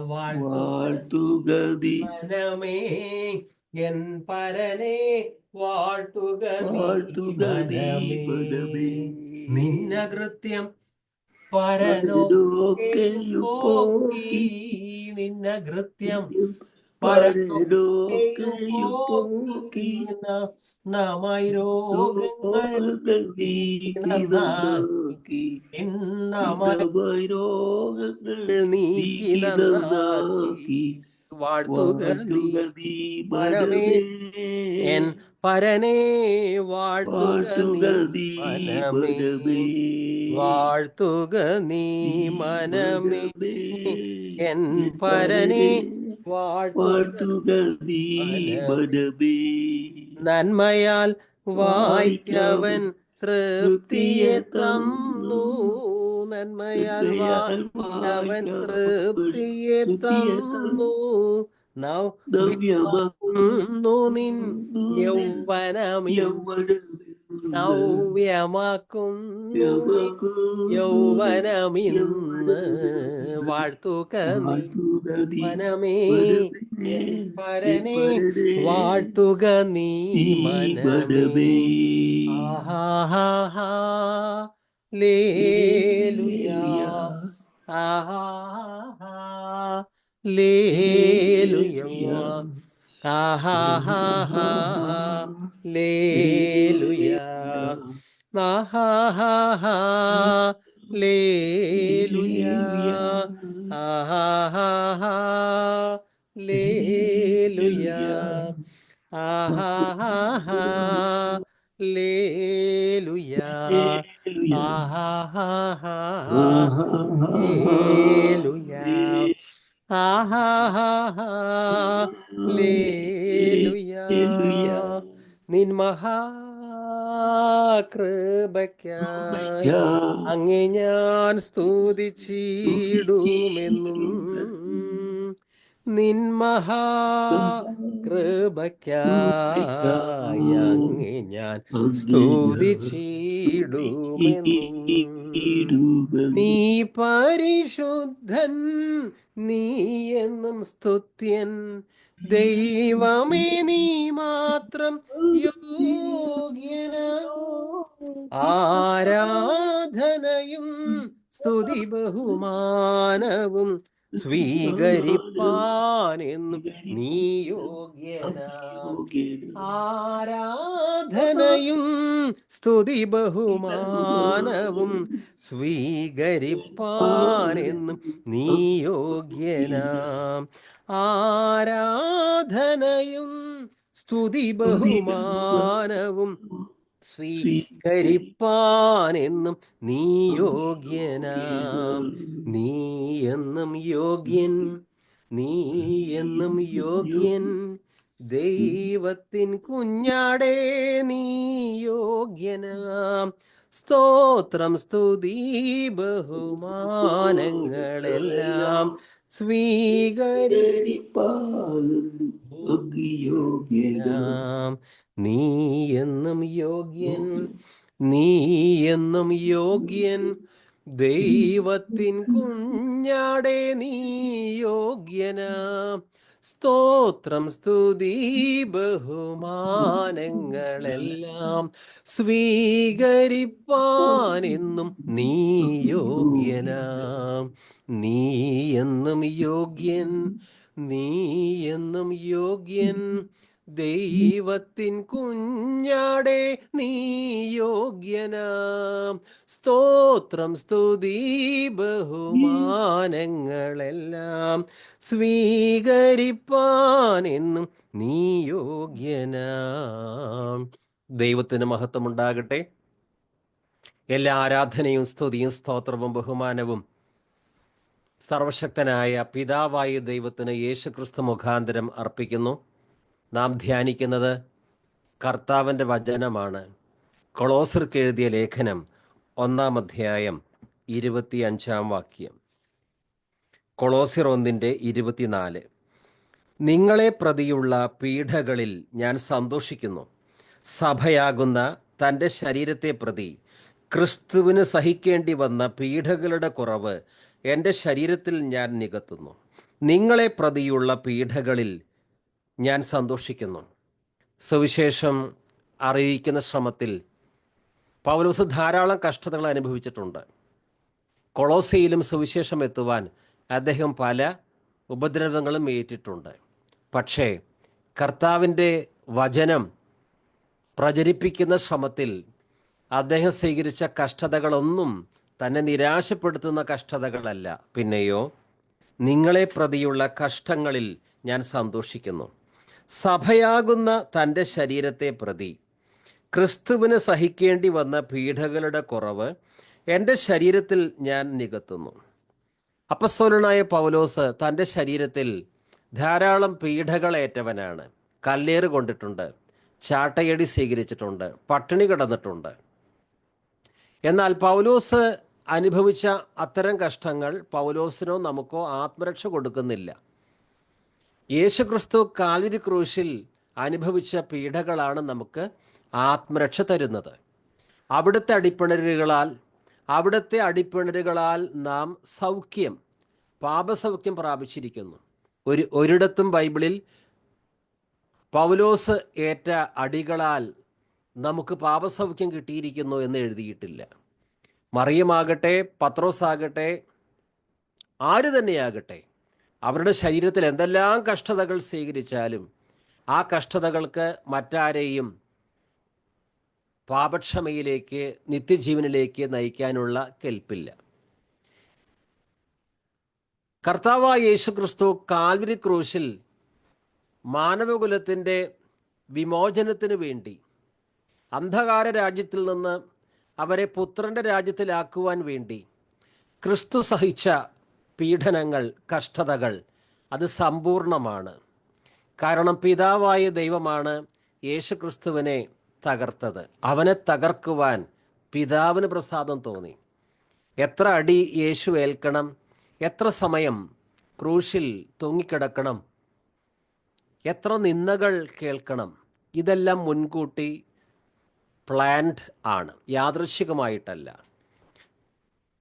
വാഴ്ത്തുകതി മനമേ എൻ പരനെ വാഴ്ത്തുക മനമേ നിന്നകൃത്യം പരനോക്കി നിന്നകൃത്യം പരനൊക്കെയും പോക്കി നമായി രോഗങ്ങൾ നീക്കി നന്നാക്കി വാഴ്ത്തുക നീ മനമേ എൻ പരനെ വാഴ്ത്തുക നീ മനമേ വാഴ്ത്തുക നീ മനമേ എൻ പരനെ വാഴ്ത്തുക നീ മനമേ നന്മയാൽ വായ്ക്കവൻ തൃപ്തിയെ തന്നു നന്മയാൽ വായ്ക്കവൻ തൃപ്തിയെ തന്നു നവ്യമാക്കുന്നു നിൻ നവ്യമാക്കുന്നു യൗവനമിന്ന് വാഴ്ത്തുക നീ മനമേ പരനെ വാഴ്ത്തുക നീ മനമേ ആഹാ ലേലുയാ ആഹാ ലേലുയാ ആഹാ ലേലുയാ ആഹാ ലേലുയാ ആഹാ ലേലുയാ ആഹാ ലേലുയാ ആഹാ ലേലുയാ ആഹാ ലേലുയാ നിൻ മഹാകൃപയ്ക്കായി അങ്ങേ ഞാൻ സ്തുതിച്ചിടുമെന്നും നിൻ മഹാകൃപയ്ക്കായി അങ്ങേ ഞാൻ സ്തുതിച്ചിടുമെന്നും നീ പരിശുദ്ധൻ നീ എന്നും സ്തുത്യൻ ദൈവമേ നീ മാത്രം യോഗ്യന ആരാധനയും സ്തുതി ബഹുമാനവും സ്വീകരിപ്പാനെന്നും നീ യോഗ്യന ആരാധനയും സ്തുതി ബഹുമാനവും സ്വീകരിപ്പാനെന്നും നീ യോഗ്യന ആരാധനയും സ്തുതി ബഹുമാനവും സ്വീകരിപ്പാനെന്നും നീ യോഗ്യനാം നീ എന്നും യോഗ്യൻ നീ എന്നും യോഗ്യൻ ദൈവത്തിൻ കുഞ്ഞാടേ നീ യോഗ്യനാം സ്തോത്രം സ്തുതി ബഹുമാനങ്ങളെല്ലാം സ്വീകരിപ്പാൻ നീ എന്നും യോഗ്യൻ നീ എന്നും യോഗ്യൻ ദൈവത്തിൻ കുഞ്ഞാടേ നീ യോഗ്യനാം സ്തോത്രം സ്തുതി ബഹുമാനങ്ങളെല്ലാം സ്വീകരിപ്പാനെന്നും നീ യോഗ്യനാം നീ എന്നും യോഗ്യൻ നീ എന്നും യോഗ്യൻ ദൈവത്തിൻ കുഞ്ഞാടേ നീ യോഗ്യനാം സ്തോത്രം സ്തുതി ബഹുമാനങ്ങളെല്ലാം സ്വീകരിപ്പാനെന്നും നീ യോഗ്യനാം. ദൈവത്തിന് മഹത്വമുണ്ടാകട്ടെ. എല്ലാ ആരാധനയും സ്തുതിയും സ്തോത്രവും ബഹുമാനവും സർവശക്തനായ പിതാവായ ദൈവത്തിന് യേശുക്രിസ്തു മുഖാന്തരം അർപ്പിക്കുന്നു. നാം ധ്യാനിക്കുന്നത് കർത്താവിൻ്റെ വചനമാണ്. കൊളോസ്യർക്ക് എഴുതിയ ലേഖനം 1-ാം അധ്യായം 25-ാം വാക്യം. കൊളോസ്യർ 1:24. നിങ്ങളെ പ്രതിയുള്ള പീഡകളിൽ ഞാൻ സന്തോഷിക്കുന്നു. സഭയാകുന്ന തൻ്റെ ശരീരത്തെ പ്രതി ക്രിസ്തുവിന് സഹിക്കേണ്ടി വന്ന പീഡകളുടെ കുറവ് എൻ്റെ ശരീരത്തിൽ ഞാൻ നികത്തുന്നു. നിങ്ങളെ പ്രതിയുള്ള പീഡകളിൽ ഞാൻ സന്തോഷിക്കുന്നു. സുവിശേഷം അറിയിക്കുന്ന ശ്രമത്തിൽ പൗലോസ് ധാരാളം കഷ്ടതകൾ അനുഭവിച്ചിട്ടുണ്ട്. കൊളോസയിലും സുവിശേഷം എത്തുവാൻ അദ്ദേഹം പല ഉപദ്രവങ്ങളും ഏറ്റിട്ടുണ്ട്. പക്ഷേ കർത്താവിൻ്റെ വചനം പ്രചരിപ്പിക്കുന്ന ശ്രമത്തിൽ അദ്ദേഹം സ്വീകരിച്ച കഷ്ടതകളൊന്നും തന്നെ നിരാശപ്പെടുത്തുന്ന കഷ്ടതകളല്ല. പിന്നെയോ നിങ്ങളെ പ്രതിയുള്ള കഷ്ടങ്ങളിൽ ഞാൻ സന്തോഷിക്കുന്നു. സഭയാകുന്ന തൻ്റെ ശരീരത്തെ പ്രതി ക്രിസ്തുവിന് സഹിക്കേണ്ടി വന്ന പീഡകളുടെ കുറവ് എൻ്റെ ശരീരത്തിൽ ഞാൻ നികത്തുന്നു. അപ്പസ്തോലനായ പൗലോസ് തൻ്റെ ശരീരത്തിൽ ധാരാളം പീഡകളേറ്റവനാണ്. കല്ലേറ് കൊണ്ടിട്ടുണ്ട്, ചാട്ടയടി സ്വീകരിച്ചിട്ടുണ്ട്, പട്ടിണി കിടന്നിട്ടുണ്ട്. എന്നാൽ പൗലോസ് അനുഭവിച്ച അത്തരം കഷ്ടങ്ങൾ പൗലോസിനോ നമുക്കോ ആത്മരക്ഷ കൊടുക്കുന്നില്ല. യേശുക്രിസ്തു കാൽവരി ക്രൂശിൽ അനുഭവിച്ച പീഡകളാണ് നമുക്ക് ആത്മരക്ഷ തരുന്നത്. അവിടുത്തെ അടിപ്പിണരുകളാൽ നാം പാപസൗഖ്യം പ്രാപിച്ചിരിക്കുന്നു. ഒരിടത്തും ബൈബിളിൽ പൗലോസ് ഏറ്റ അടികളാൽ നമുക്ക് പാപസൗഖ്യം കിട്ടിയിരിക്കുന്നു എന്ന് എഴുതിയിട്ടില്ല. മറിയമാകട്ടെ, പത്രോസാകട്ടെ, ആര് തന്നെയാകട്ടെ, അവരുടെ ശരീരത്തിൽ എന്തെല്ലാം കഷ്ടതകൾ സ്വീകരിച്ചാലും ആ കഷ്ടതകൾക്ക് മറ്റാരെയും പാപക്ഷമയിലേക്ക്, നിത്യജീവനിലേക്ക് നയിക്കാനുള്ള കെൽപ്പില്ല. കർത്താവായ യേശുക്രിസ്തു കാൽവരി ക്രൂശിൽ മാനവകുലത്തിൻ്റെ വിമോചനത്തിന് വേണ്ടി അന്ധകാര രാജ്യത്തിൽ നിന്ന് അവരെ പുത്രൻ്റെ രാജ്യത്തിലാക്കുവാൻ വേണ്ടി ക്രിസ്തു സഹിച്ച പീഡനങ്ങൾ, കഷ്ടതകൾ അത് സമ്പൂർണമാണ്. കാരണം പിതാവായ ദൈവമാണ് യേശുക്രിസ്തുവിനെ തകർത്തത്. അവനെ തകർക്കുവാൻ പിതാവിന് പ്രസാദം തോന്നി. എത്ര അടി യേശു ഏൽക്കണം, എത്ര സമയം ക്രൂശിൽ തൂങ്ങിക്കിടക്കണം, എത്ര നിന്ദകൾ കേൾക്കണം, ഇതെല്ലാം മുൻകൂട്ടി പ്ലാൻഡ് ആണ്, യാദൃശ്ചികമായിട്ടല്ല.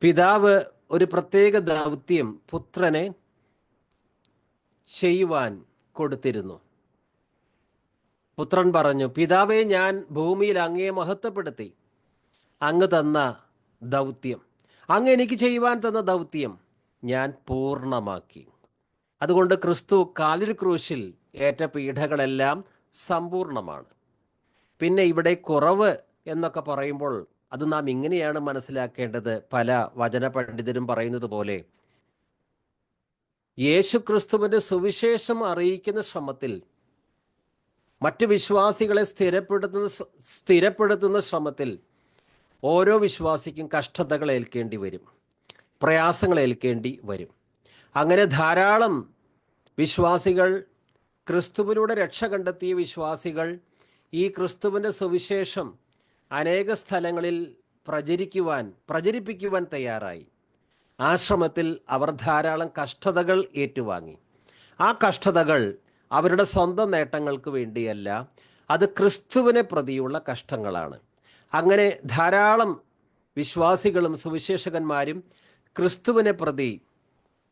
പിതാവ് ഒരു പ്രത്യേക ദൗത്യം പുത്രനെ ചെയ്യുവാൻ കൊടുത്തിരുന്നു. പുത്രൻ പറഞ്ഞു, പിതാവേ, ഞാൻ ഭൂമിയിൽ അങ്ങയെ മഹത്വപ്പെടുത്തി. അങ്ങ് തന്ന ദൗത്യം, അങ്ങ് എനിക്ക് ചെയ്യുവാൻ തന്ന ദൗത്യം ഞാൻ പൂർണ്ണമാക്കി. അതുകൊണ്ട് ക്രിസ്തു കാൽവരി ക്രൂശിൽ ഏറ്റ പീഡകളെല്ലാം സമ്പൂർണമാണ്. പിന്നെ ഇവിടെ കുറവ് എന്നൊക്കെ പറയുമ്പോൾ അത് നാം ഇങ്ങനെയാണ് മനസ്സിലാക്കേണ്ടത്. പല വചന പണ്ഡിതരും പറയുന്നത് പോലെ യേശുക്രിസ്തുവിൻ്റെ സുവിശേഷം അറിയിക്കുന്ന ശ്രമത്തിൽ മറ്റ് വിശ്വാസികളെ സ്ഥിരപ്പെടുത്തുന്ന ശ്രമത്തിൽ ഓരോ വിശ്വാസിക്കും കഷ്ടതകൾ ഏൽക്കേണ്ടി വരും, പ്രയാസങ്ങൾ ഏൽക്കേണ്ടി വരും. അങ്ങനെ ധാരാളം വിശ്വാസികൾ, ക്രിസ്തുവിലൂടെ രക്ഷ കണ്ടെത്തിയ വിശ്വാസികൾ ഈ ക്രിസ്തുവിൻ്റെ സുവിശേഷം അനേക സ്ഥലങ്ങളിൽ പ്രചരിപ്പിക്കുവാൻ തയ്യാറായി. ആ ശ്രമത്തിൽ അവർ ധാരാളം കഷ്ടതകൾ ഏറ്റുവാങ്ങി. ആ കഷ്ടതകൾ അവരുടെ സ്വന്തം നേട്ടങ്ങൾക്ക് വേണ്ടിയല്ല, അത് ക്രിസ്തുവിനെ പ്രതിയുള്ള കഷ്ടങ്ങളാണ്. അങ്ങനെ ധാരാളം വിശ്വാസികളും സുവിശേഷകന്മാരും ക്രിസ്തുവിനെ പ്രതി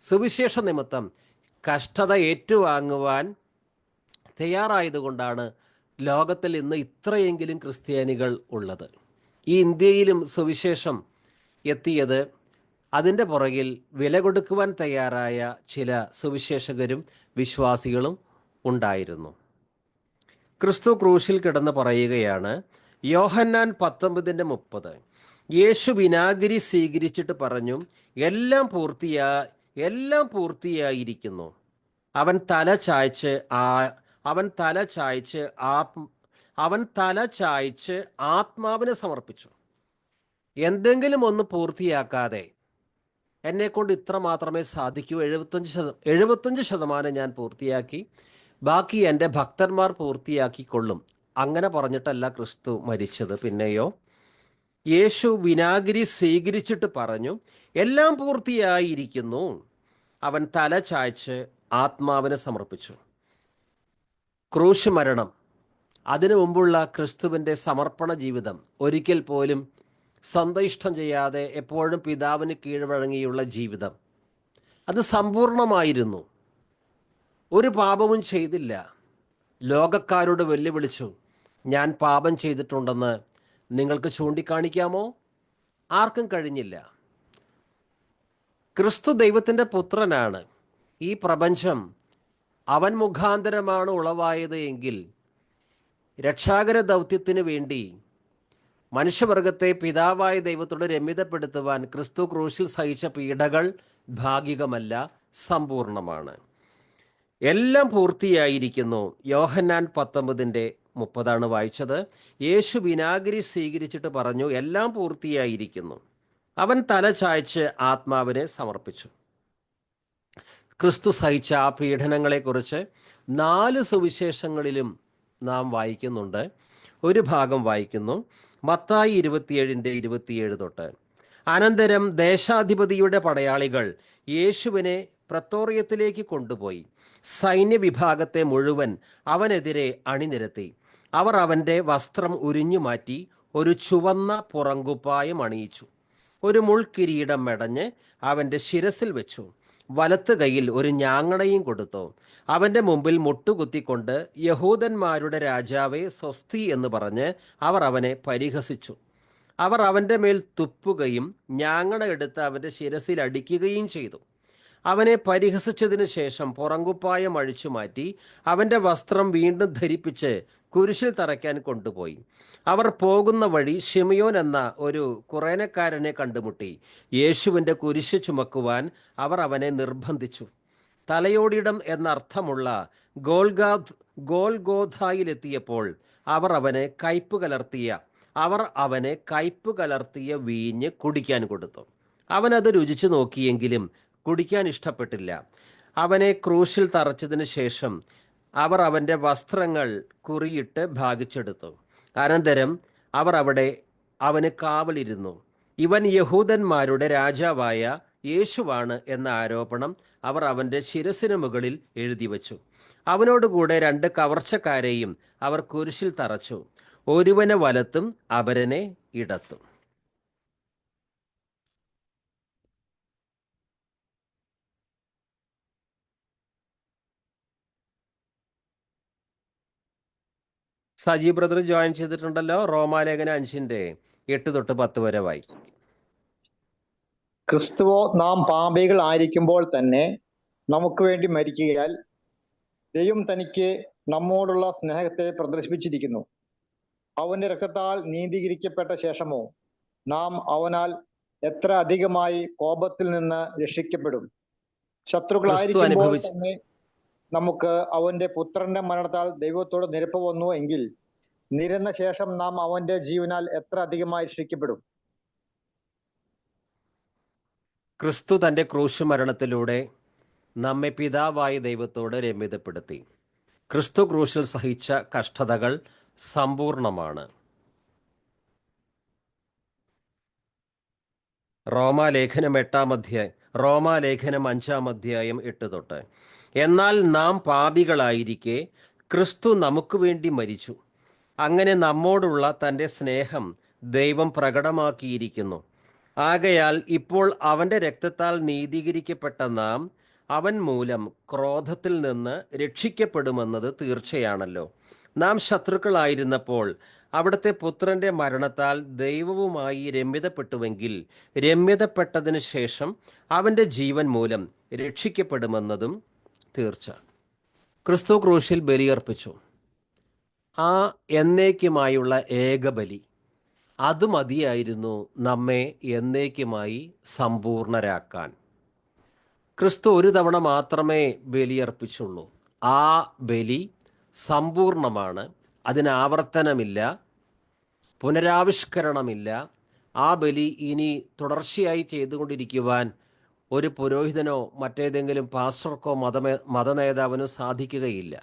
സുവിശേഷ നിമിത്തം കഷ്ടത ഏറ്റുവാങ്ങുവാൻ തയ്യാറായതുകൊണ്ടാണ് ലോകത്തിൽ ഇന്ന് ഇത്രയെങ്കിലും ക്രിസ്ത്യാനികൾ ഉള്ളത്. ഈ ഇന്ത്യയിലും സുവിശേഷം എത്തിയത് അതിൻ്റെ പുറകിൽ വില കൊടുക്കുവാൻ തയ്യാറായ ചില സുവിശേഷകരും വിശ്വാസികളും ഉണ്ടായിരുന്നു. ക്രിസ്തു ക്രൂശിൽ കിടന്ന് പറയുകയാണ്, യോഹന്നാൻ 19:30, യേശു വിനാഗിരി സ്വീകരിച്ചിട്ട് പറഞ്ഞു, എല്ലാം പൂർത്തിയായിരിക്കുന്നു. അവൻ തല ചായ്ച്ച് ആത്മാവിനെ സമർപ്പിച്ചു. എന്തെങ്കിലും ഒന്ന് പൂർത്തിയാക്കാതെ എന്നെക്കൊണ്ട് ഇത്ര മാത്രമേ സാധിക്കൂ, 75% ഞാൻ പൂർത്തിയാക്കി, ബാക്കി എൻ്റെ ഭക്തന്മാർ പൂർത്തിയാക്കിക്കൊള്ളും, അങ്ങനെ പറഞ്ഞിട്ടല്ല ക്രിസ്തു മരിച്ചത്. പിന്നെയോ യേശു വിനാഗിരി സ്വീകരിച്ചിട്ട് പറഞ്ഞു, എല്ലാം പൂർത്തിയായിരിക്കുന്നു. അവൻ തല ചായ്ച്ച് ആത്മാവിനെ സമർപ്പിച്ചു. ക്രൂശ് മരണം, അതിനു മുമ്പുള്ള ക്രിസ്തുവിൻ്റെ സമർപ്പണ ജീവിതം, ഒരിക്കൽ പോലും സ്വന്തം ഇഷ്ടം ചെയ്യാതെ എപ്പോഴും പിതാവിന് കീഴ്വഴങ്ങിയുള്ള ജീവിതം, അത് സമ്പൂർണമായിരുന്നു. ഒരു പാപവും ചെയ്തില്ല. ലോകക്കാരോട് വെല്ലുവിളിച്ചു, ഞാൻ പാപം ചെയ്തിട്ടുണ്ടെന്ന് നിങ്ങൾക്ക് ചൂണ്ടിക്കാണിക്കാമോ? ആർക്കും കഴിഞ്ഞില്ല. ക്രിസ്തു ദൈവത്തിൻ്റെ പുത്രനാണ്. ഈ പ്രപഞ്ചം അവൻ മുഖാന്തരമാണ് ഉളവായത് എങ്കിൽ രക്ഷാകര ദൗത്യത്തിന് വേണ്ടി മനുഷ്യവർഗത്തെ പിതാവായ ദൈവത്തോട് രമ്യതപ്പെടുത്തുവാൻ ക്രിസ്തു ക്രൂശിൽ സഹിച്ച പീഡകൾ ഭാഗികമല്ല, സമ്പൂർണമാണ്. എല്ലാം പൂർത്തിയായിരിക്കുന്നു. യോഹന്നാൻ 19:30 വായിച്ചത്. യേശു വിനാഗിരി സ്വീകരിച്ചിട്ട് പറഞ്ഞു, എല്ലാം പൂർത്തിയായിരിക്കുന്നു. അവൻ തല ചായ്ച്ച് ആത്മാവിനെ സമർപ്പിച്ചു. ക്രിസ്തു സഹിച്ച ആ പീഡനങ്ങളെക്കുറിച്ച് 4 സുവിശേഷങ്ങളിലും നാം വായിക്കുന്നുണ്ട്. ഒരു ഭാഗം വായിക്കുന്നു, മത്തായി 27:27 തൊട്ട്. അനന്തരം ദേശാധിപതിയുടെ പടയാളികൾ യേശുവിനെ പ്രത്തോറിയത്തിലേക്ക് കൊണ്ടുപോയി സൈന്യവിഭാഗത്തെ മുഴുവൻ അവനെതിരെ അണിനിരത്തി. അവർ അവൻ്റെ വസ്ത്രം ഉരിഞ്ഞു മാറ്റി ഒരു ചുവന്ന പുറങ്കുപ്പായം അണിയിച്ചു. ഒരു മുൾക്കിരീടം മെടഞ്ഞ് അവൻ്റെ ശിരസിൽ വെച്ചു. വലത്ത് കൈയിൽ ഒരു ഞാങ്ങണയും കൊടുത്തു. അവൻ്റെ മുമ്പിൽ മുട്ടുകുത്തിക്കൊണ്ട്, യഹൂദന്മാരുടെ രാജാവേ സ്വസ്തി എന്ന് പറഞ്ഞ് അവർ അവനെ പരിഹസിച്ചു. അവർ അവൻ്റെ മേൽ തുപ്പുകയും ഞാങ്ങണ എടുത്ത് അവൻ്റെ ശിരസിൽ അടിക്കുകയും ചെയ്തു. അവനെ പരിഹസിച്ചതിന് ശേഷം പുറങ്കുപ്പായം അഴിച്ചു മാറ്റി അവൻ്റെ വസ്ത്രം വീണ്ടും ധരിപ്പിച്ച് കുരിശിൽ തറയ്ക്കാൻ കൊണ്ടുപോയി. അവർ പോകുന്ന വഴി ശിമയോൻ എന്ന ഒരു കുറേനക്കാരനെ കണ്ടുമുട്ടി. യേശുവിൻ്റെ കുരിശ് ചുമക്കുവാൻ അവർ അവനെ നിർബന്ധിച്ചു. തലയോടിടം എന്നർത്ഥമുള്ള ഗോൽഗോഥായിലെത്തിയപ്പോൾ അവർ അവനെ കയ്പ് കലർത്തിയ വീഞ്ഞ് കുടിക്കാൻ കൊടുത്തു. അവനത് രുചിച്ചു നോക്കിയെങ്കിലും കുടിക്കാൻ ഇഷ്ടപ്പെട്ടില്ല. അവനെ ക്രൂശിൽ തറച്ചതിന് ശേഷം അവർ അവൻ്റെ വസ്ത്രങ്ങൾ കുറിയിട്ട് ഭാഗിച്ചെടുത്തു. അനന്തരം അവർ അവിടെ അവന് കാവലിരുന്നു. ഇവൻ യഹൂദന്മാരുടെ രാജാവായ യേശുവാണ് എന്ന ആരോപണം അവർ അവൻ്റെ ശിരസിന് മുകളിൽ എഴുതി വച്ചു. അവനോടുകൂടെ 2 കവർച്ചക്കാരെയും അവർ കുരിശിൽ തറച്ചു, ഒരുവനെ വലത്തും അപരനെ ഇടത്തും. സജി ബ്രദർ ജോയിൻ ചെയ്തിട്ടുണ്ടല്ലോ. റോമാലേഖന 5:8-10 വരെ വായിക്കും. ക്രിസ്തുവോ നാം പാപികൾ ആയിരിക്കുമ്പോൾ തന്നെ നമുക്ക് വേണ്ടി മരിക്കുകയാൽ ദൈവം തനിക്ക് നമ്മോടുള്ള സ്നേഹത്തെ പ്രദർശിപ്പിച്ചിരിക്കുന്നു. അവന്റെ രക്തത്താൽ നീതീകരിക്കപ്പെട്ട ശേഷമോ നാം അവനാൽ എത്ര അധികമായി കോപത്തിൽ നിന്ന് രക്ഷിക്കപ്പെടും. ശത്രുക്കളായിരിക്കുമ്പോൾ തന്നെ നമുക്ക് അവന്റെ പുത്രന്റെ മരണത്താൽ ദൈവത്തോട് നിരപ്പ് വന്നു എങ്കിൽ നിരന്ന ശേഷം നാം അവന്റെ ജീവനാൽ എത്ര അധികമായി രക്ഷിക്കപ്പെടും. ക്രിസ്തു തൻ്റെ ക്രൂശ് മരണത്തിലൂടെ നമ്മെ പിതാവായ ദൈവത്തോട് രമ്യതപ്പെടുത്തി. ക്രിസ്തു ക്രൂശിൽ സഹിച്ച കഷ്ടതകൾ സമ്പൂർണമാണ്. റോമാലേഖനം 5:8 തൊട്ട്. എന്നാൽ നാം പാപികളായിരിക്കെ ക്രിസ്തു നമുക്ക് വേണ്ടി മരിച്ചു. അങ്ങനെ നമ്മോടുള്ള തൻ്റെ സ്നേഹം ദൈവം പ്രകടമാക്കിയിരിക്കുന്നു. ആകയാൽ ഇപ്പോൾ അവൻ്റെ രക്തത്താൽ നീതീകരിക്കപ്പെട്ട നാം അവൻ മൂലം ക്രോധത്തിൽ നിന്ന് രക്ഷിക്കപ്പെടുമെന്നത് തീർച്ചയാണല്ലോ. നാം ശത്രുക്കളായിരുന്നപ്പോൾ അവിടുത്തെ പുത്രൻ്റെ മരണത്താൽ ദൈവവുമായി രമ്യതപ്പെട്ടുവെങ്കിൽ രമ്യതപ്പെട്ടതിന് ശേഷം അവൻ്റെ ജീവൻ മൂലം രക്ഷിക്കപ്പെടുമെന്നതും തീർച്ച. ക്രിസ്തു ക്രൂശിൽ ബലിയർപ്പിച്ചു. ആ എന്നേക്കുമായുള്ള ഏകബലി അത് മതിയായിരുന്നു നമ്മെ എന്നേക്കുമായി സമ്പൂർണരാക്കാൻ. ക്രിസ്തു ഒരു തവണ മാത്രമേ ബലിയർപ്പിച്ചുള്ളൂ. ആ ബലി സമ്പൂർണമാണ്. അതിന് ആവർത്തനമില്ല, പുനരാവിഷ്കരണമില്ല. ആ ബലി ഇനി തുടർച്ചയായി ചെയ്തുകൊണ്ടിരിക്കുവാൻ ഒരു പുരോഹിതനോ മറ്റേതെങ്കിലും പാസ്റ്റർക്കോ മതനേതാവിനോ സാധിക്കുകയില്ല.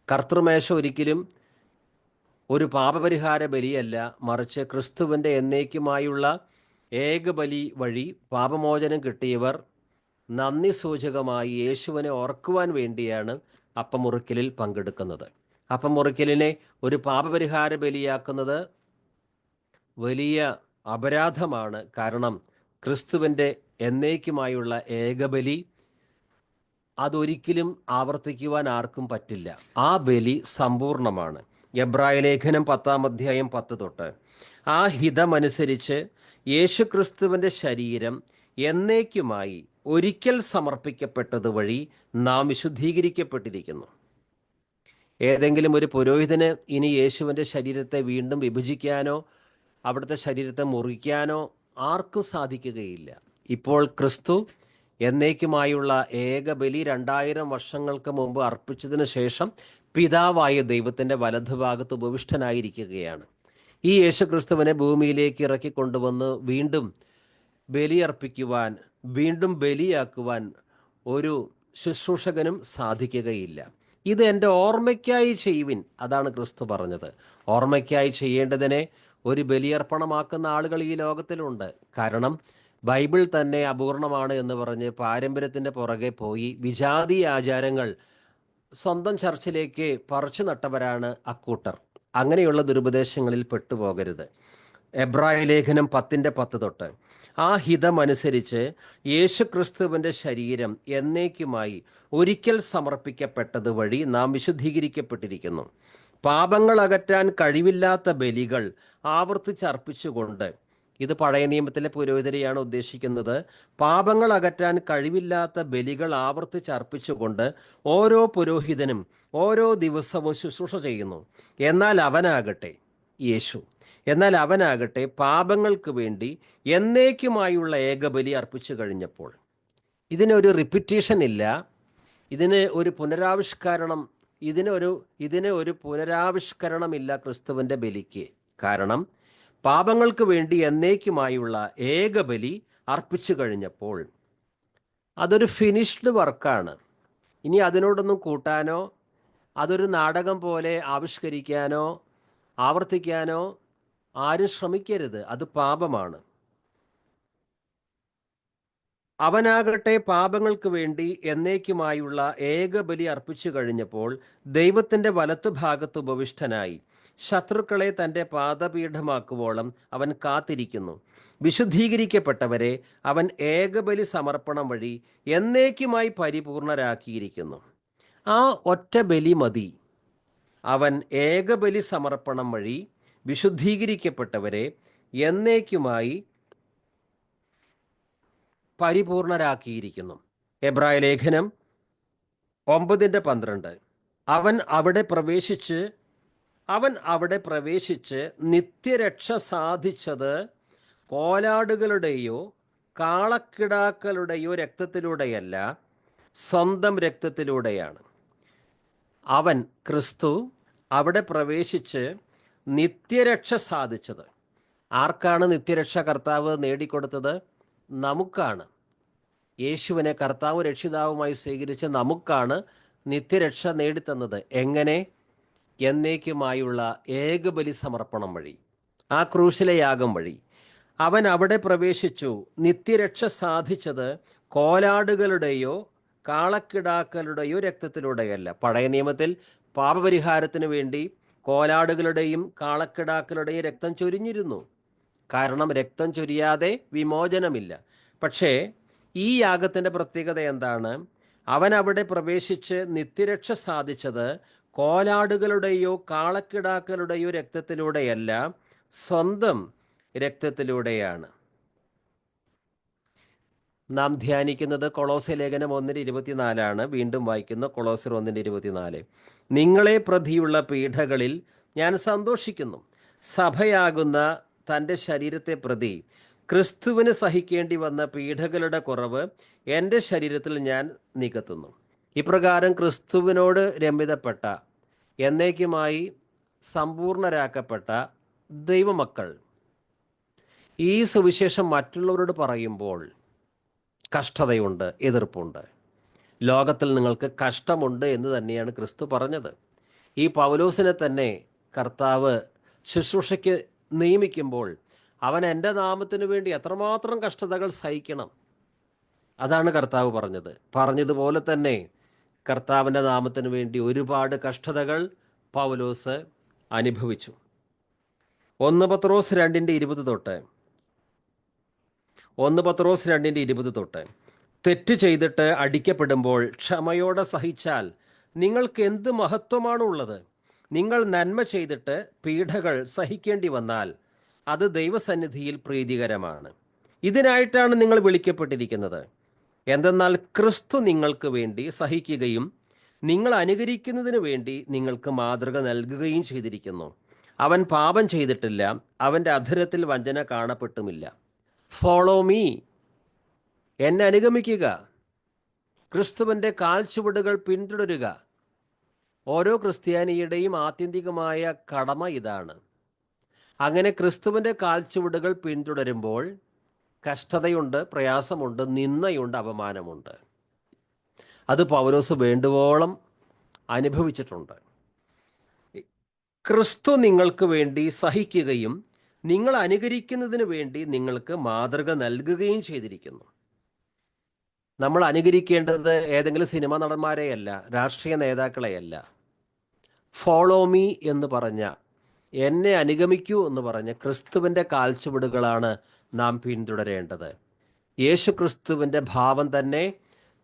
കർത്തൃമേശ ഒരിക്കലും ഒരു പാപപരിഹാര ബലിയല്ല, മറിച്ച് ക്രിസ്തുവിൻ്റെ എന്നേക്കുമായുള്ള ഏകബലി വഴി പാപമോചനം കിട്ടിയവർ നന്ദി സൂചകമായി യേശുവിനെ ഓർക്കുവാൻ വേണ്ടിയാണ് അപ്പമുറിക്കലിൽ പങ്കെടുക്കുന്നത്. അപ്പമുറിക്കലിനെ ഒരു പാപപരിഹാര ബലിയാക്കുന്നത് വലിയ അപരാധമാണ്. കാരണം ക്രിസ്തുവിൻ്റെ എന്നേക്കുമായുള്ള ഏകബലി അതൊരിക്കലും ആവർത്തിക്കുവാൻ ആർക്കും പറ്റില്ല. ആ ബലി സമ്പൂർണ്ണമാണ്. എബ്രായ ലേഖനം 10-ാം അധ്യായം 10 തൊട്ട് ആ ഹിതമനുസരിച്ച് യേശുക്രിസ്തുവിൻ്റെ ശരീരം എന്നേക്കുമായി ഒരിക്കൽ സമർപ്പിക്കപ്പെട്ടത് വഴി നാം വിശുദ്ധീകരിക്കപ്പെട്ടിരിക്കുന്നു. ഏതെങ്കിലും ഒരു പുരോഹിതന് ഇനി യേശുവിൻ്റെ ശരീരത്തെ വീണ്ടും വിഭജിക്കാനോ അവിടുത്തെ ശരീരത്തെ മുറിക്കാനോ ആർക്കും സാധിക്കുകയില്ല. ഇപ്പോൾ ക്രിസ്തു എന്നേക്കുമായുള്ള ഏകബലി 2000 വർഷങ്ങൾക്ക് മുമ്പ് അർപ്പിച്ചതിന് ശേഷം പിതാവായ ദൈവത്തിൻ്റെ വലതുഭാഗത്ത് ഉപവിഷ്ടനായിരിക്കുകയാണ്. ഈ യേശുക്രിസ്തുവിനെ ഭൂമിയിലേക്ക് ഇറക്കിക്കൊണ്ടുവന്ന് വീണ്ടും ബലിയർപ്പിക്കുവാൻ, വീണ്ടും ബലിയാക്കുവാൻ ഒരു ശുശ്രൂഷകനും സാധിക്കുകയില്ല. ഇത് എൻ്റെ ഓർമ്മയ്ക്കായി ചെയ്യുവിൻ, അതാണ് ക്രിസ്തു പറഞ്ഞത്. ഓർമ്മയ്ക്കായി ചെയ്യേണ്ടതിനെ ഒരു ബലിയർപ്പണമാക്കുന്ന ആളുകൾ ഈ ലോകത്തിലുണ്ട്. കാരണം ബൈബിൾ തന്നെ അപൂർണമാണ് എന്ന് പറഞ്ഞ് പാരമ്പര്യത്തിൻ്റെ പുറകെ പോയി വിജാതീയ ആചാരങ്ങൾ സ്വന്തം ചർച്ചിലേക്ക് പറിച്ചു നട്ടവരാണ് അക്കൂട്ടർ. അങ്ങനെയുള്ള ദുരുപദേശങ്ങളിൽ പെട്ടുപോകരുത്. എബ്രായ ലേഖനം 10-ന്റെ 10 തൊട്ട് ആ ഹിതമനുസരിച്ച് യേശുക്രിസ്തുവിൻ്റെ ശരീരം എന്നേക്കുമായി ഒരിക്കൽ സമർപ്പിക്കപ്പെട്ടത് വഴി നാം വിശുദ്ധീകരിക്കപ്പെട്ടിരിക്കുന്നു. പാപങ്ങൾ അകറ്റാൻ കഴിവില്ലാത്ത ബലികൾ ആവർത്തിച്ചർപ്പിച്ചുകൊണ്ട്, ഇത് പഴയ നിയമത്തിലെ പുരോഹിതരെയാണ് ഉദ്ദേശിക്കുന്നത്, പാപങ്ങൾ അകറ്റാൻ കഴിവില്ലാത്ത ബലികൾ ആവർത്തിച്ചർപ്പിച്ചുകൊണ്ട് ഓരോ പുരോഹിതനും ഓരോ ദിവസവും ശുശ്രൂഷ ചെയ്യുന്നു. എന്നാൽ അവനാകട്ടെ പാപങ്ങൾക്ക് വേണ്ടി എന്നേക്കുമായുള്ള ഏകബലി അർപ്പിച്ചു കഴിഞ്ഞപ്പോൾ, ഇതിനൊരു റിപ്പീറ്റേഷൻ ഇല്ല, ഇതിന് ഒരു പുനരാവിഷ്കരണമില്ല ക്രിസ്തുവിൻ്റെ ബലിക്ക്. കാരണം പാപങ്ങൾക്ക് വേണ്ടി എന്നേക്കുമായുള്ള ഏകബലി അർപ്പിച്ചു കഴിഞ്ഞപ്പോൾ അതൊരു ഫിനിഷ്ഡ് വർക്കാണ്. ഇനി അതിനോടൊന്നും കൂട്ടാനോ അതൊരു നാടകം പോലെ ആവിഷ്കരിക്കാനോ ആവർത്തിക്കാനോ ആരും ശ്രമിക്കരുത്. അത് പാപമാണ്. അവനാകട്ടെ പാപങ്ങൾക്ക് വേണ്ടി എന്നേക്കുമായുള്ള ഏകബലി അർപ്പിച്ചു കഴിഞ്ഞപ്പോൾ ദൈവത്തിൻ്റെ വലത്തുഭാഗത്ത് ഉപവിഷ്ടനായി ശത്രുക്കളെ തൻ്റെ പാദപീഠമാക്കുവോളം അവൻ കാത്തിരിക്കുന്നു. വിശുദ്ധീകരിക്കപ്പെട്ടവരെ അവൻ ഏകബലി സമർപ്പണം വഴി എന്നേക്കുമായി പരിപൂർണരാക്കിയിരിക്കുന്നു. ആ ഒറ്റ ബലി മതി. അവൻ ഏകബലി സമർപ്പണം വഴി വിശുദ്ധീകരിക്കപ്പെട്ടവരെ എന്നേക്കുമായി പരിപൂർണരാക്കിയിരിക്കുന്നു. എബ്രായ ലേഖനം 9-12 അവൻ അവിടെ പ്രവേശിച്ച് നിത്യരക്ഷ സാധിച്ചത് കോലാടുകളുടെയോ കാളക്കിടാക്കളുടെയോ രക്തത്തിലൂടെയല്ല, സ്വന്തം രക്തത്തിലൂടെയാണ്. അവൻ ക്രിസ്തു അവിടെ പ്രവേശിച്ച് നിത്യരക്ഷ സാധിച്ചത്. ആർക്കാണ് നിത്യരക്ഷ കർത്താവ് നേടിക്കൊടുത്തത്? നമുക്കാണ്. യേശുവിനെ കർത്താവ് രക്ഷിതാവുമായി സ്വീകരിച്ച് നമുക്കാണ് നിത്യരക്ഷ നേടിത്തന്നത്. എങ്ങനെ? എന്നേക്കുമായുള്ള ഏകബലി സമർപ്പണം വഴി, ആ ക്രൂശിലെ യാഗം വഴി. അവൻ അവിടെ പ്രവേശിച്ചു നിത്യരക്ഷ സാധിച്ചത് കോലാടുകളുടെയോ കാളക്കിടാക്കളുടെയോ രക്തത്തിലൂടെയല്ല. പഴയ നിയമത്തിൽ പാപപരിഹാരത്തിന് വേണ്ടി കോലാടുകളുടെയും കാളക്കിടാക്കളുടെയും രക്തം ചൊരിഞ്ഞിരുന്നു. കാരണം രക്തം ചൊരിയാതെ വിമോചനമില്ല. പക്ഷേ ഈ യാഗത്തിൻ്റെ പ്രത്യേകത എന്താണ്? അവൻ അവിടെ പ്രവേശിച്ച് നിത്യരക്ഷ സാധിച്ചത് കോലാടുകളുടെയോ കാളക്കിടാക്കളുടെയോ രക്തത്തിലൂടെയല്ല, സ്വന്തം രക്തത്തിലൂടെയാണ്. നാം ധ്യാനിക്കുന്നത് കൊളോസ്യ ലേഖനം 1:24 വീണ്ടും വായിക്കുന്നു. കൊളോസ്യർ 1:24 നിങ്ങളെ പ്രതിയുള്ള പീഡകളിൽ ഞാൻ സന്തോഷിക്കുന്നു. സഭയാകുന്ന തൻ്റെ ശരീരത്തെ പ്രതി ക്രിസ്തുവിന് സഹിക്കേണ്ടി വന്ന പീഡകളുടെ കുറവ് എൻ്റെ ശരീരത്തിൽ ഞാൻ നികത്തുന്നു. ഇപ്രകാരം ക്രിസ്തുവിനോട് രമ്യതപ്പെട്ട, എന്നേക്കുമായി സമ്പൂർണരാക്കപ്പെട്ട ദൈവമക്കൾ ഈ സുവിശേഷം മറ്റുള്ളവരോട് പറയുമ്പോൾ കഷ്ടതയുണ്ട്, എതിർപ്പുണ്ട്. ലോകത്തിൽ നിങ്ങൾക്ക് കഷ്ടമുണ്ട് എന്ന് തന്നെയാണ് ക്രിസ്തു പറഞ്ഞത്. ഈ പൗലോസിനെ തന്നെ കർത്താവ് ശുശ്രൂഷയ്ക്ക് നിയമിക്കുമ്പോൾ അവൻ എൻ്റെ നാമത്തിനു വേണ്ടി എത്രമാത്രം കഷ്ടതകൾ സഹിക്കണം, അതാണ് കർത്താവ് പറഞ്ഞതുപോലെ തന്നെ കർത്താവിൻ്റെ നാമത്തിനു വേണ്ടി ഒരുപാട് കഷ്ടതകൾ പൗലോസ് അനുഭവിച്ചു. 1 പത്രോസ് 2:20 തൊട്ട് തെറ്റ് ചെയ്തിട്ട് അടിക്കപ്പെടുമ്പോൾ ക്ഷമയോടെ സഹിച്ചാൽ നിങ്ങൾക്ക് എന്ത് മഹത്വമാണുള്ളത്? നിങ്ങൾ നന്മ ചെയ്തിട്ട് പീഡകൾ സഹിക്കേണ്ടി വന്നാൽ അത് ദൈവസന്നിധിയിൽ പ്രീതികരമാണ്. ഇതിനായിട്ടാണ് നിങ്ങൾ വിളിക്കപ്പെട്ടിരിക്കുന്നത്. എന്തെന്നാൽ ക്രിസ്തു നിങ്ങൾക്ക് വേണ്ടി സഹിക്കുകയും നിങ്ങൾ അനുകരിക്കുന്നതിന് വേണ്ടി നിങ്ങൾക്ക് മാതൃക നൽകുകയും ചെയ്തിരിക്കുന്നു. അവൻ പാപം ചെയ്തിട്ടില്ല, അവൻ്റെ അധരത്തിൽ വഞ്ചന കാണപ്പെട്ടുമില്ല. ഫോളോ മീ, എന്നെ അനുഗമിക്കുക, ക്രിസ്തുവിൻ്റെ കാൽച്ചുവടുകൾ പിന്തുടരുക. ഓരോ ക്രിസ്ത്യാനിയുടെയും ആത്യന്തികമായ കടമ ഇതാണ്. അങ്ങനെ ക്രിസ്തുവിൻ്റെ കാൽച്ചുവടുകൾ പിന്തുടരുമ്പോൾ കഷ്ടതയുണ്ട്, പ്രയാസമുണ്ട്, നിന്ദയുണ്ട്, അപമാനമുണ്ട്. അത് പൗലോസ് വേണ്ടുവോളം അനുഭവിച്ചിട്ടുണ്ട്. ക്രിസ്തു നിങ്ങൾക്ക് വേണ്ടി സഹിക്കുകയും നിങ്ങൾ അനുകരിക്കുന്നതിന് വേണ്ടി നിങ്ങൾക്ക് മാതൃക നൽകുകയും ചെയ്തിരിക്കുന്നു. നമ്മൾ അനുകരിക്കേണ്ടത് ഏതെങ്കിലും സിനിമാ നടന്മാരെയല്ല, രാഷ്ട്രീയ നേതാക്കളെയല്ല. ഫോളോ മീ എന്ന് പറഞ്ഞ, എന്നെ അനുഗമിക്കൂ എന്ന് പറഞ്ഞ ക്രിസ്തുവിൻ്റെ കാൽച്ചുവടുകളാണ് നാം പിന്തുടരേണ്ടത്. യേശു ക്രിസ്തുവിൻ്റെ ഭാവം തന്നെ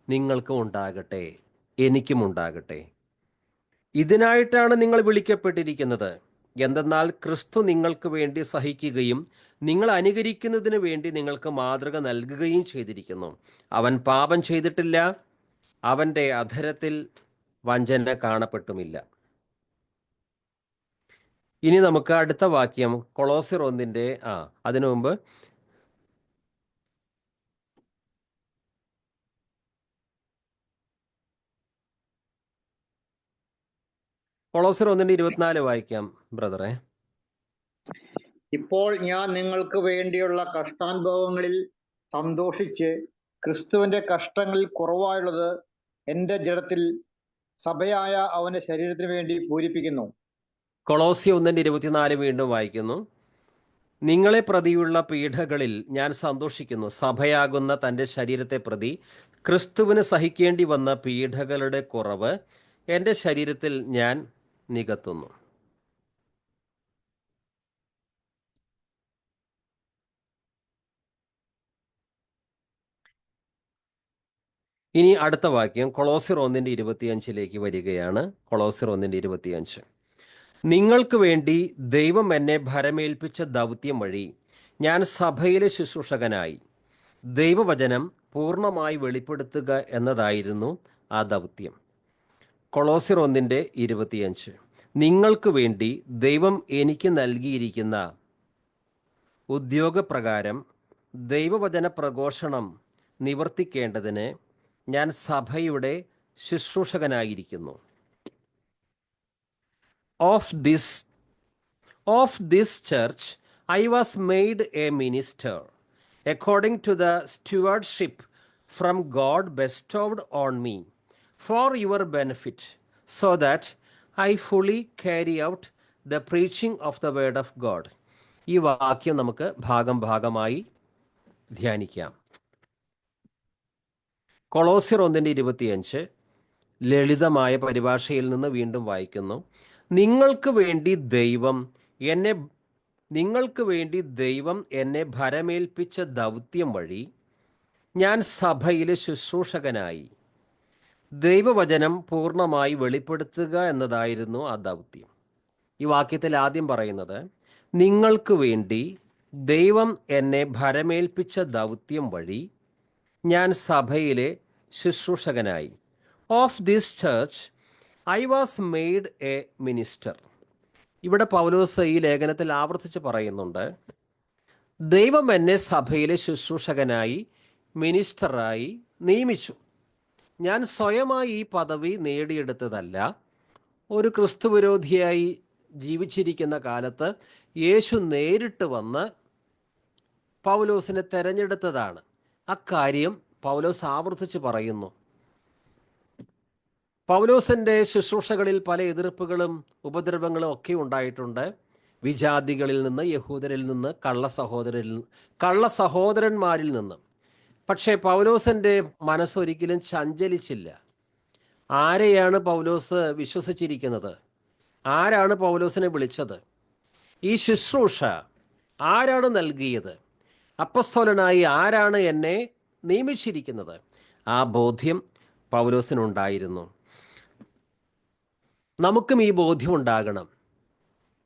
നിങ്ങൾക്കും ഉണ്ടാകട്ടെ, എനിക്കും ഉണ്ടാകട്ടെ. ഇതിനായിട്ടാണ് നിങ്ങൾ വിളിക്കപ്പെട്ടിരിക്കുന്നത്. എന്തെന്നാൽ ക്രിസ്തു നിങ്ങൾക്ക് വേണ്ടി സഹിക്കുകയും നിങ്ങൾ അനുകരിക്കുന്നതിന് വേണ്ടി നിങ്ങൾക്ക് മാതൃക നൽകുകയും ചെയ്തിരിക്കുന്നു. അവൻ പാപം ചെയ്തിട്ടില്ല, അവൻ്റെ അധരത്തിൽ വഞ്ചന കാണപ്പെട്ടുമില്ല. ഇനി നമുക്ക് അടുത്ത വാക്യം കൊളോസ്യർ 1 അതിനു മുമ്പ് കൊളോസ്യർ 1:24 വായിക്കാം ബ്രദറെ. ഇപ്പോൾ ഞാൻ നിങ്ങൾക്ക് വേണ്ടിയുള്ള കഷ്ടാനുഭവങ്ങളിൽ സന്തോഷിച്ച് ക്രിസ്തുവിന്റെ കഷ്ടങ്ങളിൽ കുറവായുള്ളത് എന്റെ ജഡത്തിൽ സഭയായ അവന്റെ ശരീരത്തിന് വേണ്ടി പൂരിപ്പിക്കുന്നു. കൊളോസ്യ 1:24 വീണ്ടും വായിക്കുന്നു. നിങ്ങളെ പ്രതിയുള്ള പീഡകളിൽ ഞാൻ സന്തോഷിക്കുന്നു. സഭയാകുന്ന തൻ്റെ ശരീരത്തെ പ്രതി ക്രിസ്തുവിന് സഹിക്കേണ്ടി വന്ന പീഡകളുടെ കുറവ് എൻ്റെ ശരീരത്തിൽ ഞാൻ നികത്തുന്നു. ഇനി അടുത്ത വാക്യം കൊളോസ്യർ 1:25 വരികയാണ്. കൊളോസ്യർ 1:25. നിങ്ങൾക്ക് വേണ്ടി ദൈവം എന്നെ ഭരമേൽപ്പിച്ച ദൗത്യം വഴി ഞാൻ സഭയിലെ ശുശ്രൂഷകനായി ദൈവവചനം പൂർണ്ണമായി വെളിപ്പെടുത്തുക എന്നതായിരുന്നു ആ ദൗത്യം. കൊളോസ്യർ 1:25. നിങ്ങൾക്ക് വേണ്ടി ദൈവം എനിക്ക് നൽകിയിരിക്കുന്ന ഉദ്യോഗപ്രകാരം ദൈവവചന പ്രഘോഷണം നിവർത്തിക്കേണ്ടതിന് ഞാൻ സഭയുടെ ശുശ്രൂഷകനായിരിക്കുന്നു. Of this church I was made a minister according to the stewardship from God bestowed on me for your benefit, so that I fully carry out the preaching of the word of God. ഈ വാക്യം നമുക്ക് ഭാഗമായി ധ്യാനിക്കാം. കൊളോസ്യർ 1:25 ലളിതമായ പരിഭാഷയിൽ നിന്ന് വീണ്ടും വായിക്കുന്നു. നിങ്ങൾക്ക് വേണ്ടി ദൈവം എന്നെ ഭരമേൽപ്പിച്ച ദൗത്യം വഴി ഞാൻ സഭയിലെ ശുശ്രൂഷകനായി ദൈവവചനം പൂർണ്ണമായി വെളിപ്പെടുത്തുക എന്നതായിരുന്നു ആ ദൗത്യം. ഈ വാക്യത്തിൽ ആദ്യം പറയുന്നത്, നിങ്ങൾക്ക് വേണ്ടി ദൈവം എന്നെ ഭരമേൽപ്പിച്ച ദൗത്യം വഴി ഞാൻ സഭയിലെ ശുശ്രൂഷകനായി. Of this church I was made a minister. ഇവിടെ പൗലോസ് ഈ ലേഖനത്തിൽ ആവർത്തിച്ച് പറയുന്നുണ്ട്, ദൈവം എന്നെ സഭയിലെ ശുശ്രൂഷകനായി, മിനിസ്റ്ററായി നിയമിച്ചു. ഞാൻ സ്വയമായി ഈ പദവി നേടിയെടുത്തതല്ല. ഒരു ക്രിസ്തുവിരോധിയായി ജീവിച്ചിരിക്കുന്ന കാലത്ത് യേശു നേരിട്ട് വന്ന് പൗലോസിനെ തെരഞ്ഞെടുത്തതാണ്. അക്കാര്യം പൗലോസ് ആവർത്തിച്ച് പറയുന്നു. പൗലോസിൻ്റെ ശുശ്രൂഷകളിൽ പല എതിർപ്പുകളും ഉപദ്രവങ്ങളും ഒക്കെ ഉണ്ടായിട്ടുണ്ട്. വിജാതികളിൽ നിന്ന്, യഹൂദരിൽ നിന്ന്, കള്ള സഹോദരന്മാരിൽ നിന്ന്. പക്ഷേ പൗലോസിൻ്റെ മനസ്സൊരിക്കലും ചഞ്ചലിച്ചില്ല. ആരെയാണ് പൗലോസ് വിശ്വസിച്ചിരിക്കുന്നത്? ആരാണ് പൗലോസിനെ വിളിച്ചത്? ഈ ശുശ്രൂഷ ആരാണ് നൽകിയത്? അപ്പസ്തോലനായി ആരാണ് എന്നെ നിയമിച്ചിരിക്കുന്നത്? ആ ബോധ്യം പൗലോസിനുണ്ടായിരുന്നു. നമുക്കും ഈ ബോധ്യം ഉണ്ടാകണം.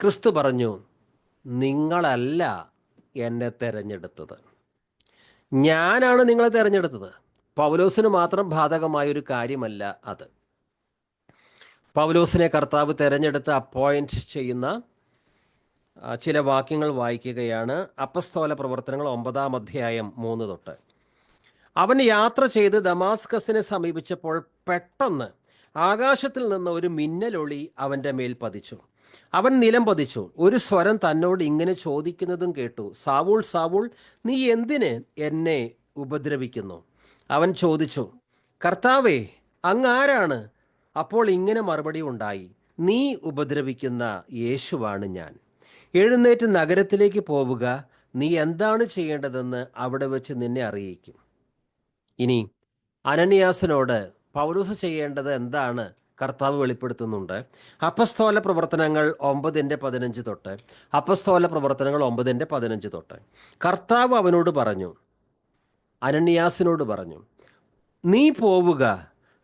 ക്രിസ്തു പറഞ്ഞു, നിങ്ങളല്ല എന്നെ തിരഞ്ഞെടുത്തത്, ഞാനാണ് നിങ്ങളെ തിരഞ്ഞെടുത്തത്. പൗലോസിന് മാത്രം ബാധകമായൊരു കാര്യമല്ല അത്. പൗലോസിനെ കർത്താവ് തിരഞ്ഞെടുത്ത് അപ്പോയിൻറ്റ് ചെയ്യുന്ന ചില വാക്യങ്ങൾ വായിക്കുകയാണ്. അപ്പസ്തോല പ്രവർത്തനങ്ങൾ 9-ാം അധ്യായം 3 തൊട്ട്. അവൻ യാത്ര ചെയ്ത് ദമാസ്കസിനെ സമീപിച്ചപ്പോൾ പെട്ടെന്ന് ആകാശത്തിൽ നിന്ന് ഒരു മിന്നലൊളി അവൻ്റെ മേൽ പതിച്ചു. അവൻ നിലം പതിച്ചു. ഒരു സ്വരം തന്നോട് ഇങ്ങനെ ചോദിക്കുന്നതും കേട്ടു, സാവൂൾ സാവൂൾ, നീ എന്തിന് എന്നെ ഉപദ്രവിക്കുന്നു? അവൻ ചോദിച്ചു, കർത്താവേ, അങ്ങ് ആരാണ്? അപ്പോൾ ഇങ്ങനെ മറുപടി ഉണ്ടായി, നീ ഉപദ്രവിക്കുന്ന യേശുവാണ് ഞാൻ. എഴുന്നേറ്റ് നഗരത്തിലേക്ക് പോവുക, നീ എന്താണ് ചെയ്യേണ്ടതെന്ന് അവിടെ വെച്ച് നിന്നെ അറിയിക്കും. ഇനി അനനിയാസിനോട് പൗലോസ് ചെയ്യേണ്ടത് എന്താണ് കർത്താവ് വെളിപ്പെടുത്തുന്നുണ്ട്. അപ്പസ്തോല പ്രവർത്തനങ്ങൾ 9:15 തൊട്ട്. അപ്പസ്തോല പ്രവർത്തനങ്ങൾ 9:15 തൊട്ട്. കർത്താവ് അവനോട് പറഞ്ഞു, അനനിയാസിനോട് പറഞ്ഞു, നീ പോവുക,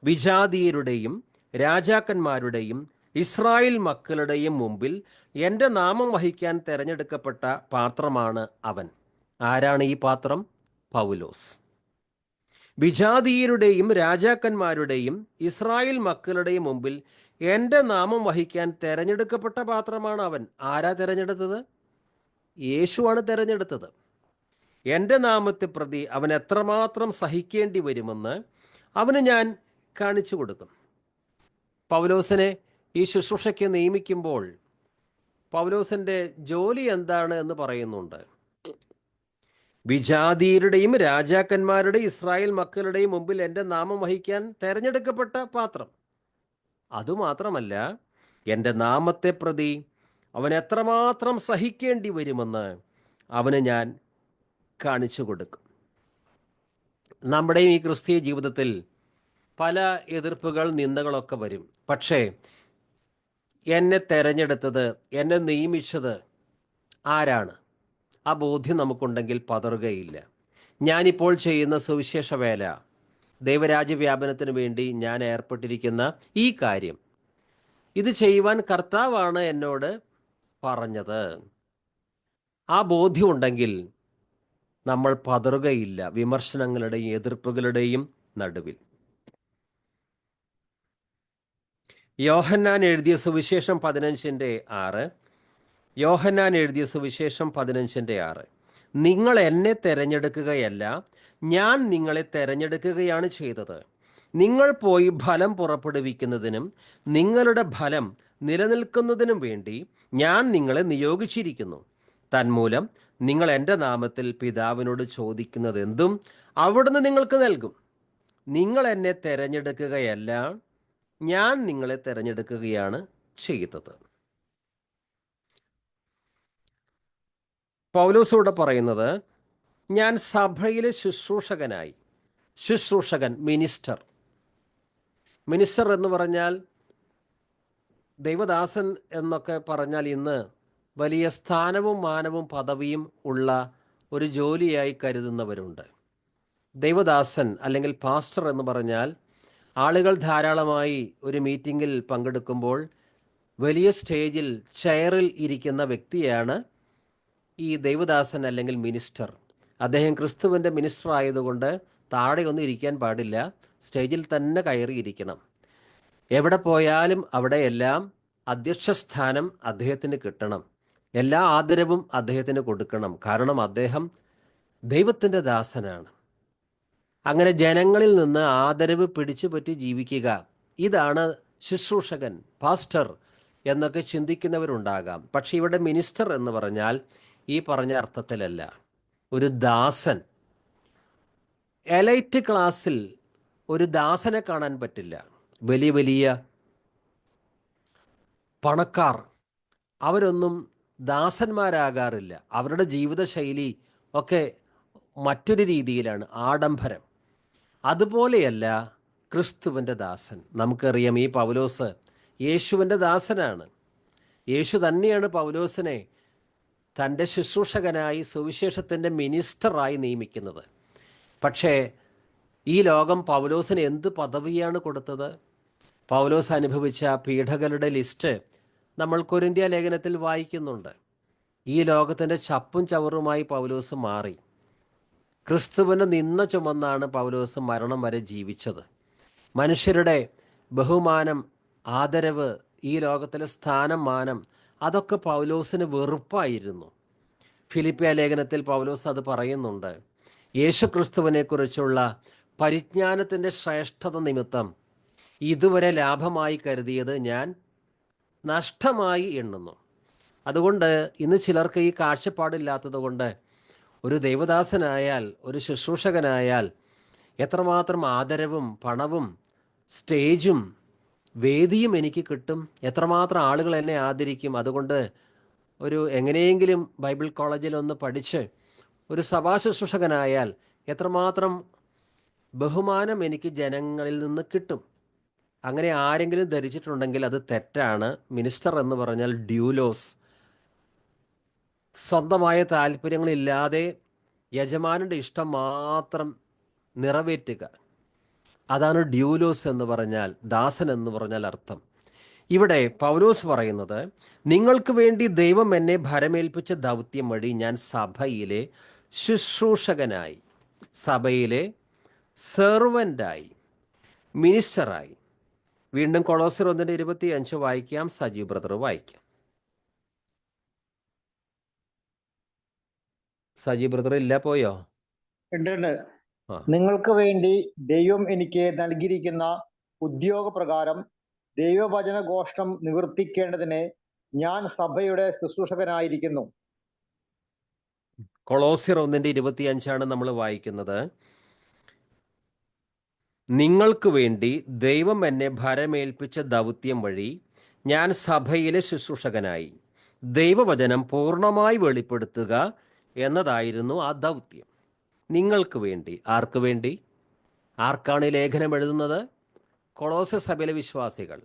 വിജാതീയരുടെയും രാജാക്കന്മാരുടെയും ഇസ്രായേൽ മക്കളുടെയും മുമ്പിൽ എൻ്റെ നാമം വഹിക്കാൻ തിരഞ്ഞെടുക്കപ്പെട്ട പാത്രമാണ് അവൻ. ആരാണ് ഈ പാത്രം? പൗലോസ്. വിജാതീയരുടെയും രാജാക്കന്മാരുടെയും ഇസ്രായേൽ മക്കളുടെയും മുമ്പിൽ എൻ്റെ നാമം വഹിക്കാൻ തിരഞ്ഞെടുക്കപ്പെട്ട പാത്രമാണ് അവൻ. ആരാ തിരഞ്ഞെടുത്തത്? യേശുവാണ് തിരഞ്ഞെടുത്തത്. എൻ്റെ നാമത്തെ പ്രതി അവൻ എത്രമാത്രം സഹിക്കേണ്ടി വരുമെന്ന് അവന് ഞാൻ കാണിച്ചു കൊടുക്കും. പൗലോസിനെ ഈ ശുശ്രൂഷയ്ക്ക് നിയമിക്കുമ്പോൾ പൗലോസിൻ്റെ ജോലി എന്താണ് എന്ന് പറയുന്നുണ്ട്. വിജാതീയരുടെയും രാജാക്കന്മാരുടെയും ഇസ്രായേൽ മക്കളുടെയും മുമ്പിൽ എൻ്റെ നാമം വഹിക്കാൻ തിരഞ്ഞെടുക്കപ്പെട്ട പാത്രം. അതുമാത്രമല്ല, എൻ്റെ നാമത്തെ പ്രതി അവൻ എത്രമാത്രം സഹിക്കേണ്ടി വരുമെന്ന് അവന് ഞാൻ കാണിച്ചു കൊടുക്കും. നമ്മുടെയും ഈ ക്രിസ്തീയ ജീവിതത്തിൽ പല എതിർപ്പുകൾ, നിന്ദകളൊക്കെ വരും. പക്ഷേ എന്നെ തെരഞ്ഞെടുത്തത്, എന്നെ നിയമിച്ചത് ആരാണ്? ആ ബോധ്യം നമുക്കുണ്ടെങ്കിൽ പതറുകയില്ല. ഞാനിപ്പോൾ ചെയ്യുന്ന സുവിശേഷ വേല, ദൈവരാജ്യ വ്യാപനത്തിന് വേണ്ടി ഞാൻ ഏർപ്പെട്ടിരിക്കുന്ന ഈ കാര്യം, ഇത് ചെയ്യുവാൻ കർത്താവാണ് എന്നോട് പറഞ്ഞത്. ആ ബോധ്യമുണ്ടെങ്കിൽ നമ്മൾ പതറുകയില്ല വിമർശനങ്ങളുടെയും എതിർപ്പുകളുടെയും നടുവിൽ. യോഹന്നാൻ എഴുതിയ സുവിശേഷം 15:6. യോഹന്നാൻ എഴുതിയ സുവിശേഷം 15:6. നിങ്ങൾ എന്നെ തിരഞ്ഞെടുക്കുകയല്ല, ഞാൻ നിങ്ങളെ തിരഞ്ഞെടുക്കുകയാണ് ചെയ്തത്. നിങ്ങൾ പോയി ഫലം പുറപ്പെടുവിക്കുന്നതിനും നിങ്ങളുടെ ഫലം നിലനിൽക്കുന്നതിനും വേണ്ടി ഞാൻ നിങ്ങളെ നിയോഗിച്ചിരിക്കുന്നു. തന്മൂലം നിങ്ങൾ എൻ്റെ നാമത്തിൽ പിതാവിനോട് ചോദിക്കുന്നതെന്തും അവിടുന്ന് നിങ്ങൾക്ക് നൽകും. നിങ്ങൾ എന്നെ തിരഞ്ഞെടുക്കുകയല്ല, ഞാൻ നിങ്ങളെ തിരഞ്ഞെടുക്കുകയാണ് ചെയ്തത്. പൗലോസോട് പറയുന്നത്, ഞാൻ സഭയിലെ ശുശ്രൂഷകനായി, ശുശ്രൂഷകൻ, മിനിസ്റ്റർ. മിനിസ്റ്റർ എന്ന് പറഞ്ഞാൽ, ദൈവദാസൻ എന്നൊക്കെ പറഞ്ഞാൽ ഇന്ന് വലിയ സ്ഥാനവും മാനവും പദവിയും ഉള്ള ഒരു ജോലിയായി കരുതുന്നവരുണ്ട്. ദൈവദാസൻ അല്ലെങ്കിൽ പാസ്റ്റർ എന്ന് പറഞ്ഞാൽ, ആളുകൾ ധാരാളമായി ഒരു മീറ്റിങ്ങിൽ പങ്കെടുക്കുമ്പോൾ വലിയ സ്റ്റേജിൽ ചെയറിൽ ഇരിക്കുന്ന വ്യക്തിയാണ് ഈ ദൈവദാസൻ അല്ലെങ്കിൽ മിനിസ്റ്റർ. അദ്ദേഹം ക്രിസ്തുവിൻ്റെ മിനിസ്റ്റർ ആയതുകൊണ്ട് താഴെ ഒന്നും ഇരിക്കാൻ പാടില്ല, സ്റ്റേജിൽ തന്നെ കയറിയിരിക്കണം. എവിടെ പോയാലും അവിടെയെല്ലാം അധ്യക്ഷസ്ഥാനം അദ്ദേഹത്തിന് കിട്ടണം, എല്ലാ ആദരവും അദ്ദേഹത്തിന് കൊടുക്കണം. കാരണം അദ്ദേഹം ദൈവത്തിൻ്റെ ദാസനാണ്. അങ്ങനെ ജനങ്ങളിൽ നിന്ന് ആദരവ് പിടിച്ചുപറ്റി ജീവിക്കുക, ഇതാണ് ശുശ്രൂഷകൻ, പാസ്റ്റർ എന്നൊക്കെ ചിന്തിക്കുന്നവരുണ്ടാകാം. പക്ഷെ ഇവിടെ മിനിസ്റ്റർ എന്ന് പറഞ്ഞാൽ ഈ പറഞ്ഞ അർത്ഥത്തിലല്ല. ഒരു ദാസൻ. എലൈറ്റ് ക്ലാസ്സിൽ ഒരു ദാസനെ കാണാൻ പറ്റില്ല. വലിയ വലിയ പണക്കാർ, അവരൊന്നും ദാസന്മാരാകാറില്ല. അവരുടെ ജീവിതശൈലി ഒക്കെ മറ്റൊരു രീതിയിലാണ്, ആഡംബരം. അതുപോലെയല്ല ക്രിസ്തുവിൻ്റെ ദാസൻ. നമുക്കറിയാം, ഈ പൗലോസ് യേശുവിൻ്റെ ദാസനാണ്. യേശു തന്നെയാണ് പൗലോസിനെ തൻ്റെ ശുശ്രൂഷകനായി, സുവിശേഷത്തിൻ്റെ മിനിസ്റ്ററായി നിയമിക്കുന്നത്. പക്ഷേ ഈ ലോകം പൗലോസിന് എന്ത് പദവിയാണ് കൊടുത്തത്? പൗലോസ് അനുഭവിച്ച പീഡകളുടെ ലിസ്റ്റ് നമ്മൾ കൊരിന്ത്യ ലേഖനത്തിൽ വായിക്കുന്നുണ്ട്. ഈ ലോകത്തിൻ്റെ ചപ്പും ചവറുമായി പൗലോസ് മാറി. ക്രിസ്തുവിന് നിന്ന ചുമന്നാണ് പൗലോസ് മരണം വരെ ജീവിച്ചത്. മനുഷ്യരുടെ ബഹുമാനം, ആദരവ്, ഈ ലോകത്തിലെ സ്ഥാനം, മാനം, അതൊക്കെ പൗലോസിന് വെറുപ്പായിരുന്നു. ഫിലിപ്പിയ ലേഖനത്തിൽ പൗലോസ് അത് പറയുന്നുണ്ട്. യേശുക്രിസ്തുവിനെക്കുറിച്ചുള്ള പരിജ്ഞാനത്തിൻ്റെ ശ്രേഷ്ഠത നിമിത്തം ഇതുവരെ ലാഭമായി കരുതിയത് ഞാൻ നഷ്ടമായി എണ്ണുന്നു. അതുകൊണ്ട് ഇന്ന് ചിലർക്ക് ഈ കാഴ്ചപ്പാടില്ലാത്തത് കൊണ്ട് ഒരു ദൈവദാസനായാൽ, ഒരു ശുശ്രൂഷകനായാൽ എത്രമാത്രം ആദരവും പണവും സ്റ്റേജും വേദിയും എനിക്ക് കിട്ടും, എത്രമാത്രം ആളുകൾ എന്നെ ആദരിക്കും, അതുകൊണ്ട് ഒരു എങ്ങനെയെങ്കിലും ബൈബിൾ കോളേജിൽ ഒന്ന് പഠിച്ച് ഒരു സഭാ ശുശ്രൂഷകനായാൽ എത്രമാത്രം ബഹുമാനം എനിക്ക് ജനങ്ങളിൽ നിന്ന് കിട്ടും. അങ്ങനെ ആരെങ്കിലും ധരിച്ചിട്ടുണ്ടെങ്കിൽ അത് തെറ്റാണ്. മിനിസ്റ്റർ എന്ന് പറഞ്ഞാൽ ഡ്യൂലോസ്, സ്വന്തമായ താല്പര്യങ്ങളില്ലാതെ യജമാനൻ്റെ ഇഷ്ടം മാത്രം നിറവേറ്റുക. അതാണ് ഡ്യൂലോസ് എന്ന് പറഞ്ഞാൽ, ദാസൻ എന്ന് പറഞ്ഞാൽ അർത്ഥം. ഇവിടെ പൗലോസ് പറയുന്നത്, നിങ്ങൾക്ക് വേണ്ടി ദൈവം എന്നെ ഭരമേൽപ്പിച്ച ദൗത്യം വഴി ഞാൻ സഭയിലെ ശുശ്രൂഷകനായി, സഭയിലെ സെർവൻ്റായി, മിനിസ്റ്ററായി. വീണ്ടും കൊളോസ്യർ 1:25 വായിക്കാം. സജീവ് ബ്രദർ വായിക്കാം. സജീവ് ബ്രദർ ഇല്ല, പോയോ? ഉണ്ട്. നിങ്ങൾക്ക് വേണ്ടി ദൈവം എനിക്ക് നൽകിയിരിക്കുന്ന ഉദ്യോഗപ്രകാരം ദൈവവചന ഘോഷണം നിവർത്തിക്കേണ്ടതിന് ഞാൻ സഭയുടെ ശുശ്രൂഷകനായിരിക്കുന്നു. കൊളോസ്യർ 1:25 നമ്മൾ വായിക്കുന്നത്. നിങ്ങൾക്ക് വേണ്ടി ദൈവം എന്നെ ഭരമേൽപ്പിച്ച ദൗത്യം വഴി ഞാൻ സഭയിലെ ശുശ്രൂഷകനായി ദൈവവചനം പൂർണ്ണമായി വെളിപ്പെടുത്തുക എന്നതായിരുന്നു ആ ദൗത്യം. നിങ്ങൾക്ക് വേണ്ടി. ആർക്ക് വേണ്ടി? ആർക്കാണ് ഈ ലേഖനം എഴുതുന്നത്? കൊളോസ്യ സഭയിലെ വിശ്വാസികൾ.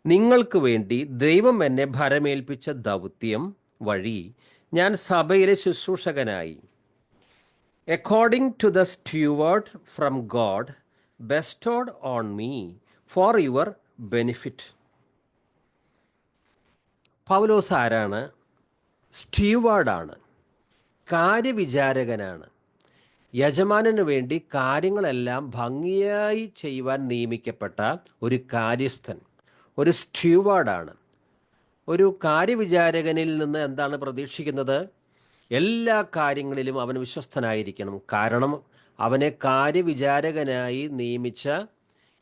നിങ്ങൾക്ക് വേണ്ടി ദൈവം എന്നെ ഭരമേൽപ്പിച്ച ദൗത്യം വഴി ഞാൻ സഭയിലെ ശുശ്രൂഷകനായി, according to the steward from God bestowed on me for your benefit. Paulose ആരാണ്? സ്റ്റ്യൂവാർഡാണ്, കാര്യവിചാരകനാണ്. യജമാനന് വേണ്ടി കാര്യങ്ങളെല്ലാം ഭംഗിയായി ചെയ്യുവാൻ നിയമിക്കപ്പെട്ട ഒരു കാര്യസ്ഥൻ, ഒരു സ്റ്റ്യൂവാർഡാണ്. ഒരു കാര്യവിചാരകനിൽ നിന്ന് എന്താണ് പ്രതീക്ഷിക്കുന്നത്? എല്ലാ കാര്യങ്ങളിലും അവൻ വിശ്വസ്തനായിരിക്കണം. കാരണം അവനെ കാര്യവിചാരകനായി നിയമിച്ച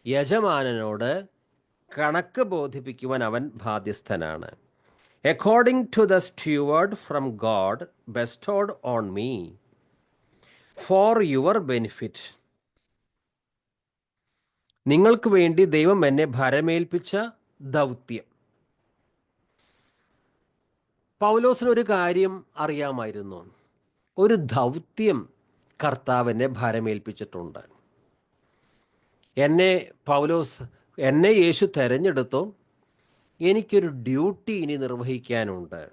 യജമാനനോട് കണക്ക് ബോധിപ്പിക്കുവാൻ അവൻ ബാധ്യസ്ഥനാണ്. According to the steward from God bestowed on me for your benefit. നിങ്ങൾക്ക് വേണ്ടി ദൈവം എന്നെ ഭരമേൽപ്പിച്ച ദൗത്യം. പൗലോസിനൊരു കാര്യം അറിയാമായിരുന്നു. ഒരു ദൗത്യം കർത്താവിനെ ഭരമേൽപ്പിച്ചിട്ടുണ്ട്. എന്നെ യേശു തെരഞ്ഞെടുത്തു, എനിക്കൊരു ഡ്യൂട്ടി ഇനി നിർവഹിക്കാനുണ്ട്.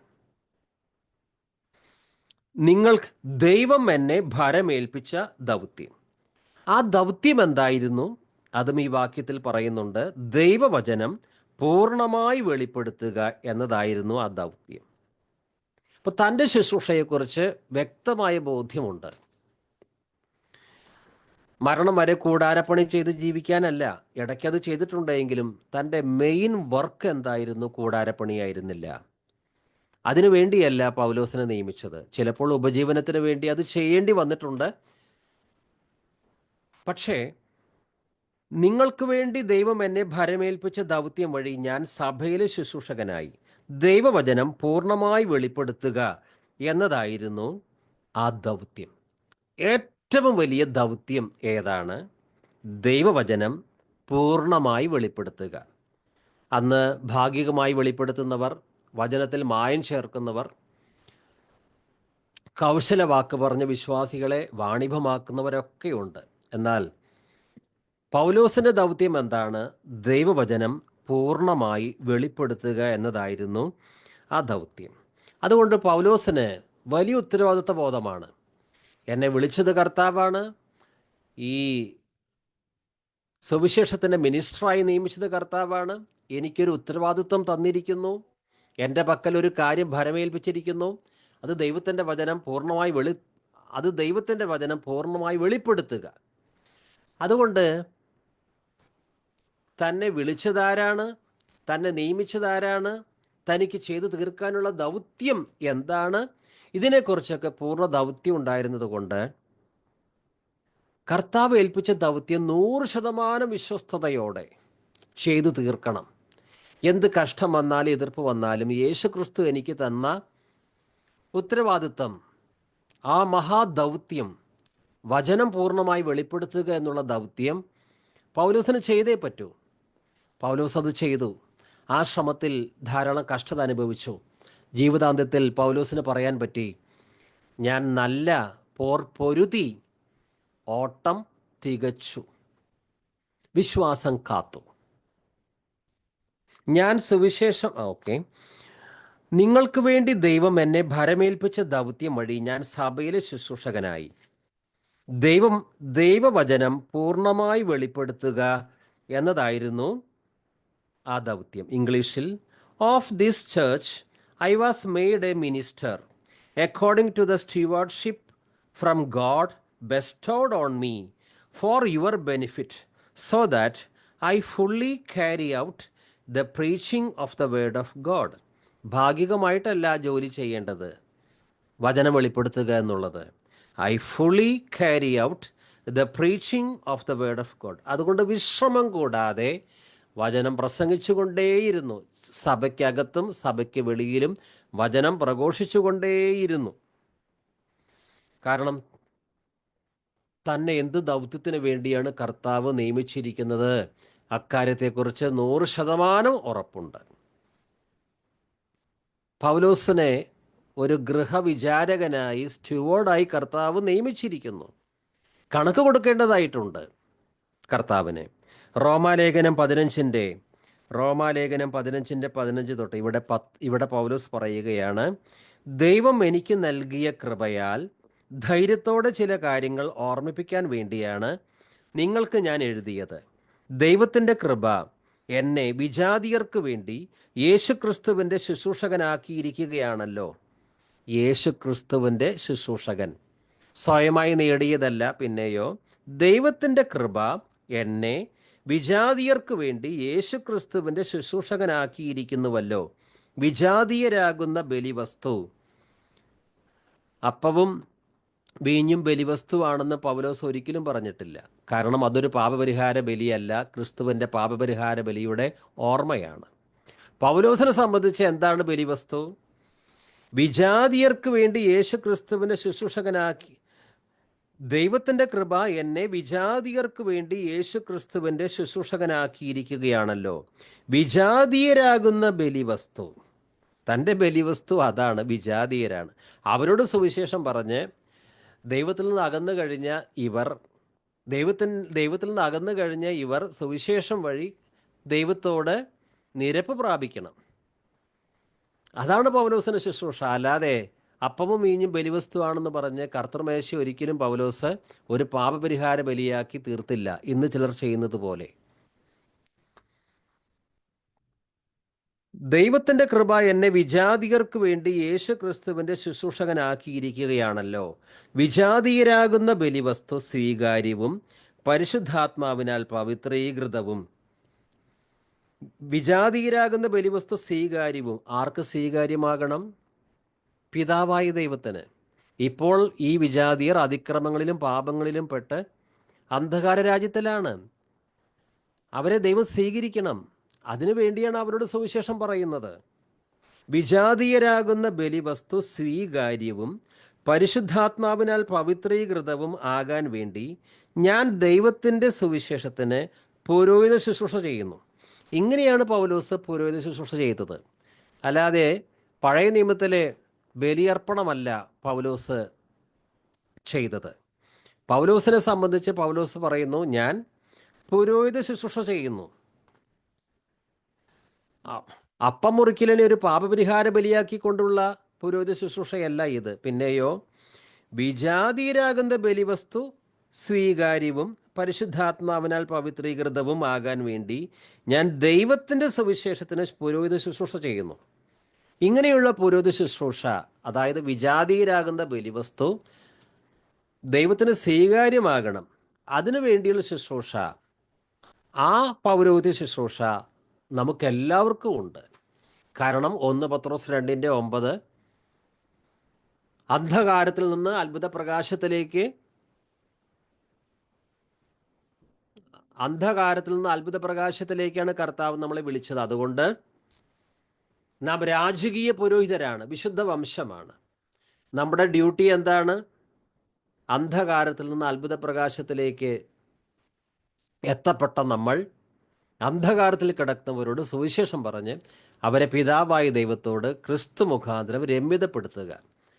നിങ്ങൾക്ക് ദൈവം എന്നെ ഭരമേൽപ്പിച്ച ദൗത്യം. ആ ദൗത്യം എന്തായിരുന്നു? അതും ഈ വാക്യത്തിൽ പറയുന്നുണ്ട്. ദൈവവചനം പൂർണ്ണമായി വെളിപ്പെടുത്തുക എന്നതായിരുന്നു ആ ദൗത്യം. അപ്പോൾ തൻ്റെ ശുശ്രൂഷയെക്കുറിച്ച് വ്യക്തമായ ബോധ്യമുണ്ട്. മരണം വരെ കൂടാരപ്പണി ചെയ്ത് ജീവിക്കാനല്ല, ഇടയ്ക്കത് ചെയ്തിട്ടുണ്ടെങ്കിലും തൻ്റെ മെയിൻ വർക്ക് എന്തായിരുന്നു? കൂടാരപ്പണിയായിരുന്നില്ല. അതിനു വേണ്ടിയല്ല പൗലോസിനെ നിയമിച്ചത്. ചിലപ്പോൾ ഉപജീവനത്തിന് വേണ്ടി അത് ചെയ്യേണ്ടി വന്നിട്ടുണ്ട്. പക്ഷേ നിങ്ങൾക്ക് വേണ്ടി ദൈവം എന്നെ ഭരമേൽപ്പിച്ച ദൗത്യം വഴി ഞാൻ സഭയിലെ ശുശ്രൂഷകനായി ദൈവവചനം പൂർണ്ണമായി വെളിപ്പെടുത്തുക എന്നതായിരുന്നു ആ ദൗത്യം. ഏറ്റവും വലിയ ദൗത്യം ഏതാണ്? ദൈവവചനം പൂർണ്ണമായി വെളിപ്പെടുത്തുക. അന്ന് ഭാഗികമായി വെളിപ്പെടുത്തുന്നവർ, വചനത്തിൽ മായം ചേർക്കുന്നവർ, കൗശലവാക്ക് പറഞ്ഞ് വിശ്വാസികളെ വാണിഭമാക്കുന്നവരൊക്കെയുണ്ട്. എന്നാൽ പൗലോസിൻ്റെ ദൗത്യം എന്താണ്? ദൈവവചനം പൂർണ്ണമായി വെളിപ്പെടുത്തുക എന്നതായിരുന്നു ആ ദൗത്യം. അതുകൊണ്ട് പൗലോസിന് വലിയ ഉത്തരവാദിത്വ ബോധമാണ്. എന്നെ വിളിച്ചത് കർത്താവാണ്. ഈ സുവിശേഷത്തിൻ്റെ മിനിസ്റ്ററായി നിയമിച്ചത് കർത്താവാണ്. എനിക്കൊരു ഉത്തരവാദിത്വം തന്നിരിക്കുന്നു. എൻ്റെ പക്കൽ ഒരു കാര്യം ഭരമേൽപ്പിച്ചിരിക്കുന്നു. അത് ദൈവത്തിൻ്റെ വചനം പൂർണ്ണമായി വെളിപ്പെടുത്തുക. അതുകൊണ്ട് തന്നെ വിളിച്ചതാരാണ്, തന്നെ നിയമിച്ചതാരാണ്, തനിക്ക് ചെയ്തു തീർക്കാനുള്ള ദൗത്യം എന്താണ്, ഇതിനെക്കുറിച്ചൊക്കെ പൂർണ്ണ ദൗത്യം ഉണ്ടായിരുന്നത് കൊണ്ട് കർത്താവ് ഏൽപ്പിച്ച ദൗത്യം 100% വിശ്വസ്തയോടെ ചെയ്തു തീർക്കണം. എന്ത് കഷ്ടം വന്നാലും എതിർപ്പ് വന്നാലും യേശുക്രിസ്തു എനിക്ക് തന്ന ഉത്തരവാദിത്വം, ആ മഹാദൗത്യം, വചനം പൂർണ്ണമായി വെളിപ്പെടുത്തുക എന്നുള്ള ദൗത്യം പൗലോസിന് ചെയ്തേ പറ്റൂ. പൗലോസ് അത് ചെയ്തു. ആ ശ്രമത്തിൽ ധാരാളം കഷ്ടത അനുഭവിച്ചു. ജീവിതാന്ത്യത്തിൽ പൗലോസിന് പറയാൻ പറ്റി, ഞാൻ നല്ല പൊരുതി ഓട്ടം തികച്ചു, വിശ്വാസം കാത്തു. ഞാൻ സുവിശേഷം നിങ്ങൾക്ക് വേണ്ടി ദൈവം എന്നെ ഭരമേൽപ്പിച്ച ദൗത്യം വഴി ഞാൻ സഭയിലെ ശുശ്രൂഷകനായി ദൈവവചനം പൂർണ്ണമായി വെളിപ്പെടുത്തുക എന്നതായിരുന്നു ആ ദൗത്യം. ഇംഗ്ലീഷിൽ, of this church I was made a minister according to the stewardship from God bestowed on me for your benefit, so that I fully carry out the preaching of the word of God. ഭാഗികമായിട്ടല്ല ജോലി ചെയ്യേണ്ടത് വചനം വെളിപ്പെടുത്തുക എന്നുള്ളത്. I fully carry out the preaching of the word of God. അതുകൊണ്ട് വിശ്രമം കൂടാതെ വചനം പ്രസംഗിച്ചുകൊണ്ടേയിരുന്നു. സഭയ്ക്കകത്തും സഭയ്ക്ക് വെളിയിലും വചനം പ്രഘോഷിച്ചുകൊണ്ടേയിരുന്നു. കാരണം തന്നെ എന്ത് ദൗത്യത്തിന് വേണ്ടിയാണ് കർത്താവ് നിയമിച്ചിരിക്കുന്നത്, അക്കാര്യത്തെക്കുറിച്ച് 100% ഉറപ്പുണ്ട്. പൗലോസിനെ ഒരു ഗൃഹവിചാരകനായി, സ്റ്റുവാർഡായി കർത്താവ് നിയമിച്ചിരിക്കുന്നു. കണക്ക് കൊടുക്കേണ്ടതായിട്ടുണ്ട് കർത്താവിന്. റോമാലേഖനം 15:15 തൊട്ട് ഇവിടെ പൗലോസ് പറയുകയാണ്, ദൈവം എനിക്ക് നൽകിയ കൃപയാൽ ധൈര്യത്തോടെ ചില കാര്യങ്ങൾ ഓർമ്മിപ്പിക്കാൻ വേണ്ടിയാണ് നിങ്ങൾക്ക് ഞാൻ എഴുതിയത്. ദൈവത്തിൻ്റെ കൃപ എന്നെ വിജാതിയർക്ക് വേണ്ടി യേശുക്രിസ്തുവിൻ്റെ ശുശ്രൂഷകനാക്കിയിരിക്കുകയാണല്ലോ. യേശുക്രിസ്തുവിൻ്റെ ശുശ്രൂഷകൻ, സ്വയമായി നേടിയതല്ല. പിന്നെയോ ദൈവത്തിൻ്റെ കൃപ എന്നെ വിജാതിയർക്ക് വേണ്ടി യേശുക്രിസ്തുവിൻ്റെ ശുശ്രൂഷകനാക്കിയിരിക്കുന്നുവല്ലോ. വിജാതീയരാകുന്ന ബലിവസ്തു, അപ്പവും വീഞ്ഞും ബലിവസ്തുവാണെന്ന് പൗലോസ് ഒരിക്കലും പറഞ്ഞിട്ടില്ല. കാരണം അതൊരു പാപപരിഹാര ബലിയല്ല, ക്രിസ്തുവിൻ്റെ പാപപരിഹാര ബലിയുടെ ഓർമ്മയാണ്. പൗലോസിനെ സംബന്ധിച്ച് എന്താണ് ബലിവസ്തു? വിജാതിയർക്ക് വേണ്ടി യേശു ക്രിസ്തുവിൻ്റെ ശുശ്രൂഷകനാക്കി, ദൈവത്തിൻ്റെ കൃപ എന്നെ വിജാതിയർക്ക് വേണ്ടി യേശു ക്രിസ്തുവിൻ്റെ ശുശ്രൂഷകനാക്കിയിരിക്കുകയാണല്ലോ. വിജാതീയരാകുന്ന ബലിവസ്തു, തൻ്റെ ബലിവസ്തു അതാണ്, വിജാതീയരാണ്. അവരോട് സുവിശേഷം പറഞ്ഞ് ദൈവത്തിൽ നിന്ന് അകന്നു കഴിഞ്ഞ ഇവർ സുവിശേഷം വഴി ദൈവത്തോട് നിരപ്പ് പ്രാപിക്കണം. അതാണ് പൗലോസിൻ്റെ ശുശ്രൂഷ. അല്ലാതെ അപ്പവും വീഞ്ഞും ബലിവസ്തുവാണെന്ന് പറഞ്ഞ് കർത്തൃമേശ ഒരിക്കലും പൗലോസ് ഒരു പാപപരിഹാര ബലിയാക്കി തീർത്തില്ല, ഇന്ന് ചിലർ ചെയ്യുന്നത് പോലെ. ദൈവത്തിൻ്റെ കൃപ എന്നെ വിജാതിയർക്ക് വേണ്ടി യേശു ക്രിസ്തുവിൻ്റെ ശുശ്രൂഷകനാക്കിയിരിക്കുകയാണല്ലോ. വിജാതീയരാകുന്ന ബലിവസ്തു സ്വീകാര്യവും പരിശുദ്ധാത്മാവിനാൽ പവിത്രീകൃതവും. വിജാതീയരാകുന്ന ബലിവസ്തു സ്വീകാര്യവും. ആർക്ക് സ്വീകാര്യമാകണം? പിതാവായ ദൈവത്തിന്. ഇപ്പോൾ ഈ വിജാതീയർ അതിക്രമങ്ങളിലും പാപങ്ങളിലും പെട്ട് അന്ധകാര രാജ്യത്തിലാണ്. അവരെ ദൈവം സ്വീകരിക്കണം. അതിനു വേണ്ടിയാണ് അവരോട് സുവിശേഷം പറയുന്നത്. വിജാതീയരാകുന്ന ബലിവസ്തു സ്വീകാര്യവും പരിശുദ്ധാത്മാവിനാൽ പവിത്രീകൃതവും ആകാൻ വേണ്ടി ഞാൻ ദൈവത്തിൻ്റെ സുവിശേഷത്തിന് പുരോഹിത ശുശ്രൂഷ ചെയ്യുന്നു. ഇങ്ങനെയാണ് പൗലോസ് പുരോഹിത ശുശ്രൂഷ ചെയ്തത്. അല്ലാതെ പഴയ നിയമത്തിലെ ബലിയർപ്പണമല്ല പൗലോസ് ചെയ്തത്. പൗലോസിനെ സംബന്ധിച്ച് പൗലോസ് പറയുന്നു, ഞാൻ പുരോഹിത ശുശ്രൂഷ ചെയ്യുന്നു. അപ്പം മുറിക്കലിനെ ഒരു പാപപരിഹാര ബലിയാക്കിക്കൊണ്ടുള്ള പുരോഹിത ശുശ്രൂഷയല്ല ഇത്. പിന്നെയോ വിജാതീയരാകുന്ന ബലിവസ്തു സ്വീകാര്യവും പരിശുദ്ധാത്മാവിനാൽ പവിത്രീകൃതവും ആകാൻ വേണ്ടി ഞാൻ ദൈവത്തിൻ്റെ സുവിശേഷത്തിന് പുരോഹിത ശുശ്രൂഷ ചെയ്യുന്നു. ഇങ്ങനെയുള്ള പുരോഹിത ശുശ്രൂഷ, അതായത് വിജാതീയരാകുന്ന ബലിവസ്തു ദൈവത്തിന് സ്വീകാര്യമാകണം, അതിനു വേണ്ടിയുള്ള ശുശ്രൂഷ, ആ പൗരോഹിത്യ ശുശ്രൂഷ നമുക്കെല്ലാവർക്കും ഉണ്ട്. കാരണം 1 പത്രോസ് 2:9 അന്ധകാരത്തിൽ നിന്ന് അത്ഭുത പ്രകാശത്തിലേക്കാണ് കർത്താവ് നമ്മളെ വിളിച്ചത്. അതുകൊണ്ട് നാം രാജകീയ പുരോഹിതരാണ്, വിശുദ്ധ വംശമാണ്. നമ്മുടെ ഡ്യൂട്ടി എന്താണ്? അന്ധകാരത്തിൽ നിന്ന് അത്ഭുത പ്രകാശത്തിലേക്ക് എത്തപ്പെട്ട നമ്മൾ അന്ധകാരത്തിൽ കിടക്കുന്നവരോട് സുവിശേഷം പറഞ്ഞ് അവരെ പിതാവായ ദൈവത്തോട് ക്രിസ്തു മുഖാന്തരം രമ്യതപ്പെടുത്തുക.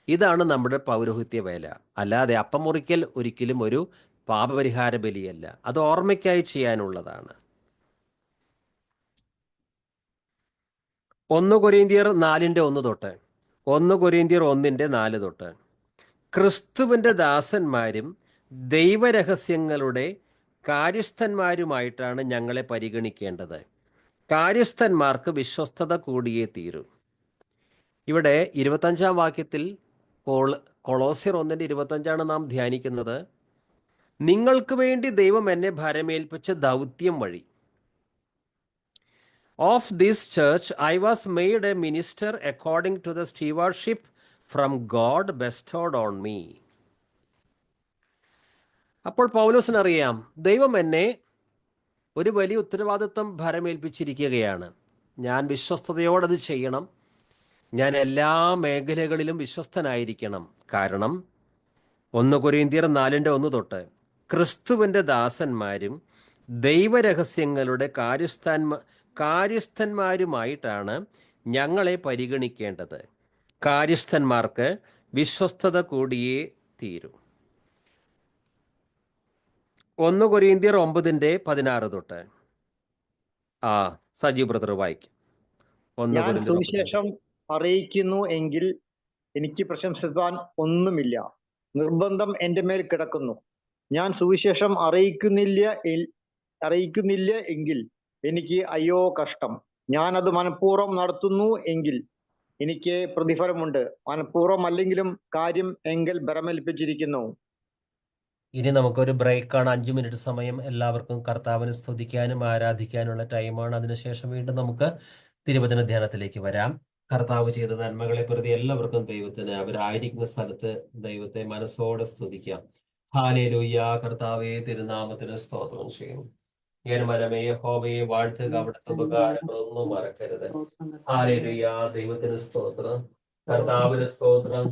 ഇതാണ് നമ്മുടെ പൗരോഹിത്യ വേല. അല്ലാതെ അപ്പം മുറിക്കൽ ഒരിക്കലും ഒരു പാപപരിഹാര ബലിയല്ല, അത് ഓർമ്മയ്ക്കായി ചെയ്യാനുള്ളതാണ്. 1 കൊരിന്ത്യർ 4:1 തൊട്ട് 1 കൊരിന്ത്യർ 1:4 തൊട്ട് ക്രിസ്തുവിൻ്റെ ദാസന്മാരും ദൈവരഹസ്യങ്ങളുടെ കാര്യസ്ഥന്മാരുമായിട്ടാണ് ഞങ്ങളെ പരിഗണിക്കേണ്ടത്. കാര്യസ്ഥന്മാർക്ക് വിശ്വസ്തത കൂടിയേ തീരൂ. ഇവിടെ 25-ാം വാക്യത്തിൽ കൊളോസ്യർ 1:25 നാം ധ്യാനിക്കുന്നത്. നിങ്ങൾക്ക് വേണ്ടി ദൈവം എന്നെ ഭരമേൽപ്പിച്ച ദൗത്യം വഴി, of this church I was made a minister according to the stewardship from God bestowed on me. അപ്പോൾ പൗലോസിനറിയാം, ദൈവം എന്നെ ഒരു വലിയ ഉത്തരവാദിത്വം ഭരമേൽപ്പിച്ചിരിക്കുകയാണ്. ഞാൻ വിശ്വസ്തയോടത് ചെയ്യണം. ഞാൻ എല്ലാ മേഖലകളിലും വിശ്വസ്തനായിരിക്കണം. കാരണം 1 കൊരിന്ത്യർ 4:1 തൊട്ട് ക്രിസ്തുവിൻ്റെ ദാസന്മാരും ദൈവരഹസ്യങ്ങളുടെ കാര്യസ്ഥന്മാരുമായിട്ടാണ് ഞങ്ങളെ പരിഗണിക്കേണ്ടത്. കാര്യസ്ഥന്മാർക്ക് വിശ്വസ്തത കൂടിയേ തീരൂ. 1 കൊരിന്ത്യർ 9:16 തൊട്ട് സജീവ് ബ്രദർ വായിക്കും. ഞാൻ സുവിശേഷം അറിയിക്കുന്നു എങ്കിൽ എനിക്ക് പ്രശംസിക്കാൻ ഒന്നുമില്ല. നിർബന്ധം എൻ്റെ മേൽ കിടക്കുന്നു. ഞാൻ സുവിശേഷം അറിയിക്കുന്നില്ല എങ്കിൽ എനിക്ക് അയ്യോ കഷ്ടം. ഞാനത് മനഃപൂർവ്വം നടത്തുന്നു എങ്കിൽ എനിക്ക് പ്രതിഫലമുണ്ട്. മനഃപൂർവ്വം അല്ലെങ്കിലും കാര്യം എങ്കിൽ ഭരമേൽപ്പിച്ചിരിക്കുന്നു. ഇനി നമുക്കൊരു ബ്രേക്കാണ്. 5 മിനിറ്റ് സമയം എല്ലാവർക്കും കർത്താവിനെ സ്തുതിക്കാനും ആരാധിക്കാനുള്ള ടൈമാണ്. അതിനുശേഷം വീണ്ടും നമുക്ക് തിരുവചന ധ്യാനത്തിലേക്ക് വരാം. കർത്താവ് ചെയ്ത നന്മകളെ പ്രതി എല്ലാവർക്കും ദൈവത്തിന് അവരായിരിക്കുന്ന സ്ഥലത്ത് ദൈവത്തെ മനസ്സോടെ സ്തുതിക്കാം. ഹല്ലേലൂയ. കർത്താവേ, തിരുനാമത്തിന് സ്തോത്രം ചെയ്യും. യഹോവയെ യഹോവയെ വാഴ്ത്തുക, അവിടുത്തെ ഉപകാരങ്ങളൊന്നും മറക്കരുത്. ഹല്ലേലൂയ. ദൈവത്തിന് സ്തോത്രം, കർത്താവിന് സ്തോത്രം.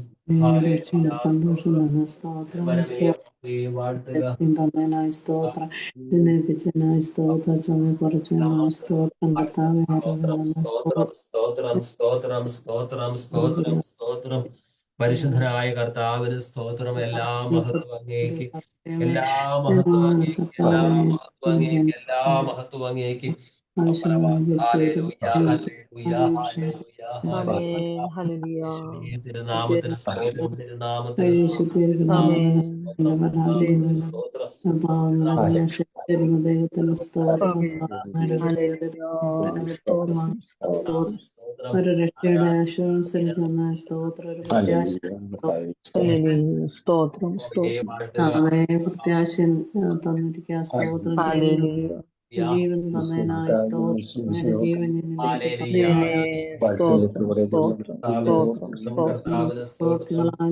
പരിശുദ്ധനായ കർത്താവിന് സ്തോത്രം. എല്ലാ മഹത്വം അങ്ങേക്ക്, എല്ലാ മഹത്വം അങ്ങേക്ക്, എല്ലാ മഹത്വം അങ്ങേക്ക്, എല്ലാ മഹത്വം അങ്ങേക്ക്. തിരുനാമത്തിന് സ്തോത്രം, തിരുനാമത്തിന് ഒരു രക്ഷയുടെ ആശ്വാസം സ്തോത്രം, ഒരു പ്രത്യാശ തന്നിരിക്കുക. സ്തോത്രം, ജീവൻ തന്നതിനായ സ്തോത്രം, ജീവൻ പ്രവൃത്തികളാൽ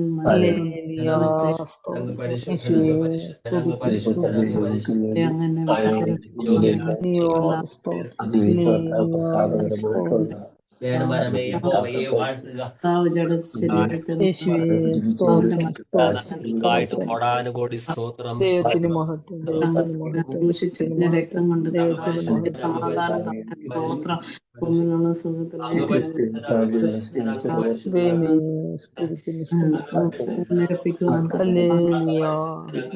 രക്തം കൊണ്ട് സമാധാനം ഭൂമിയിലുള്ള സുഖത്തിലുള്ള ദൈവമേ സ്തുതിക്കുന്നു നിരപ്പിക്കുവാൻ ഹല്ലേലൂയ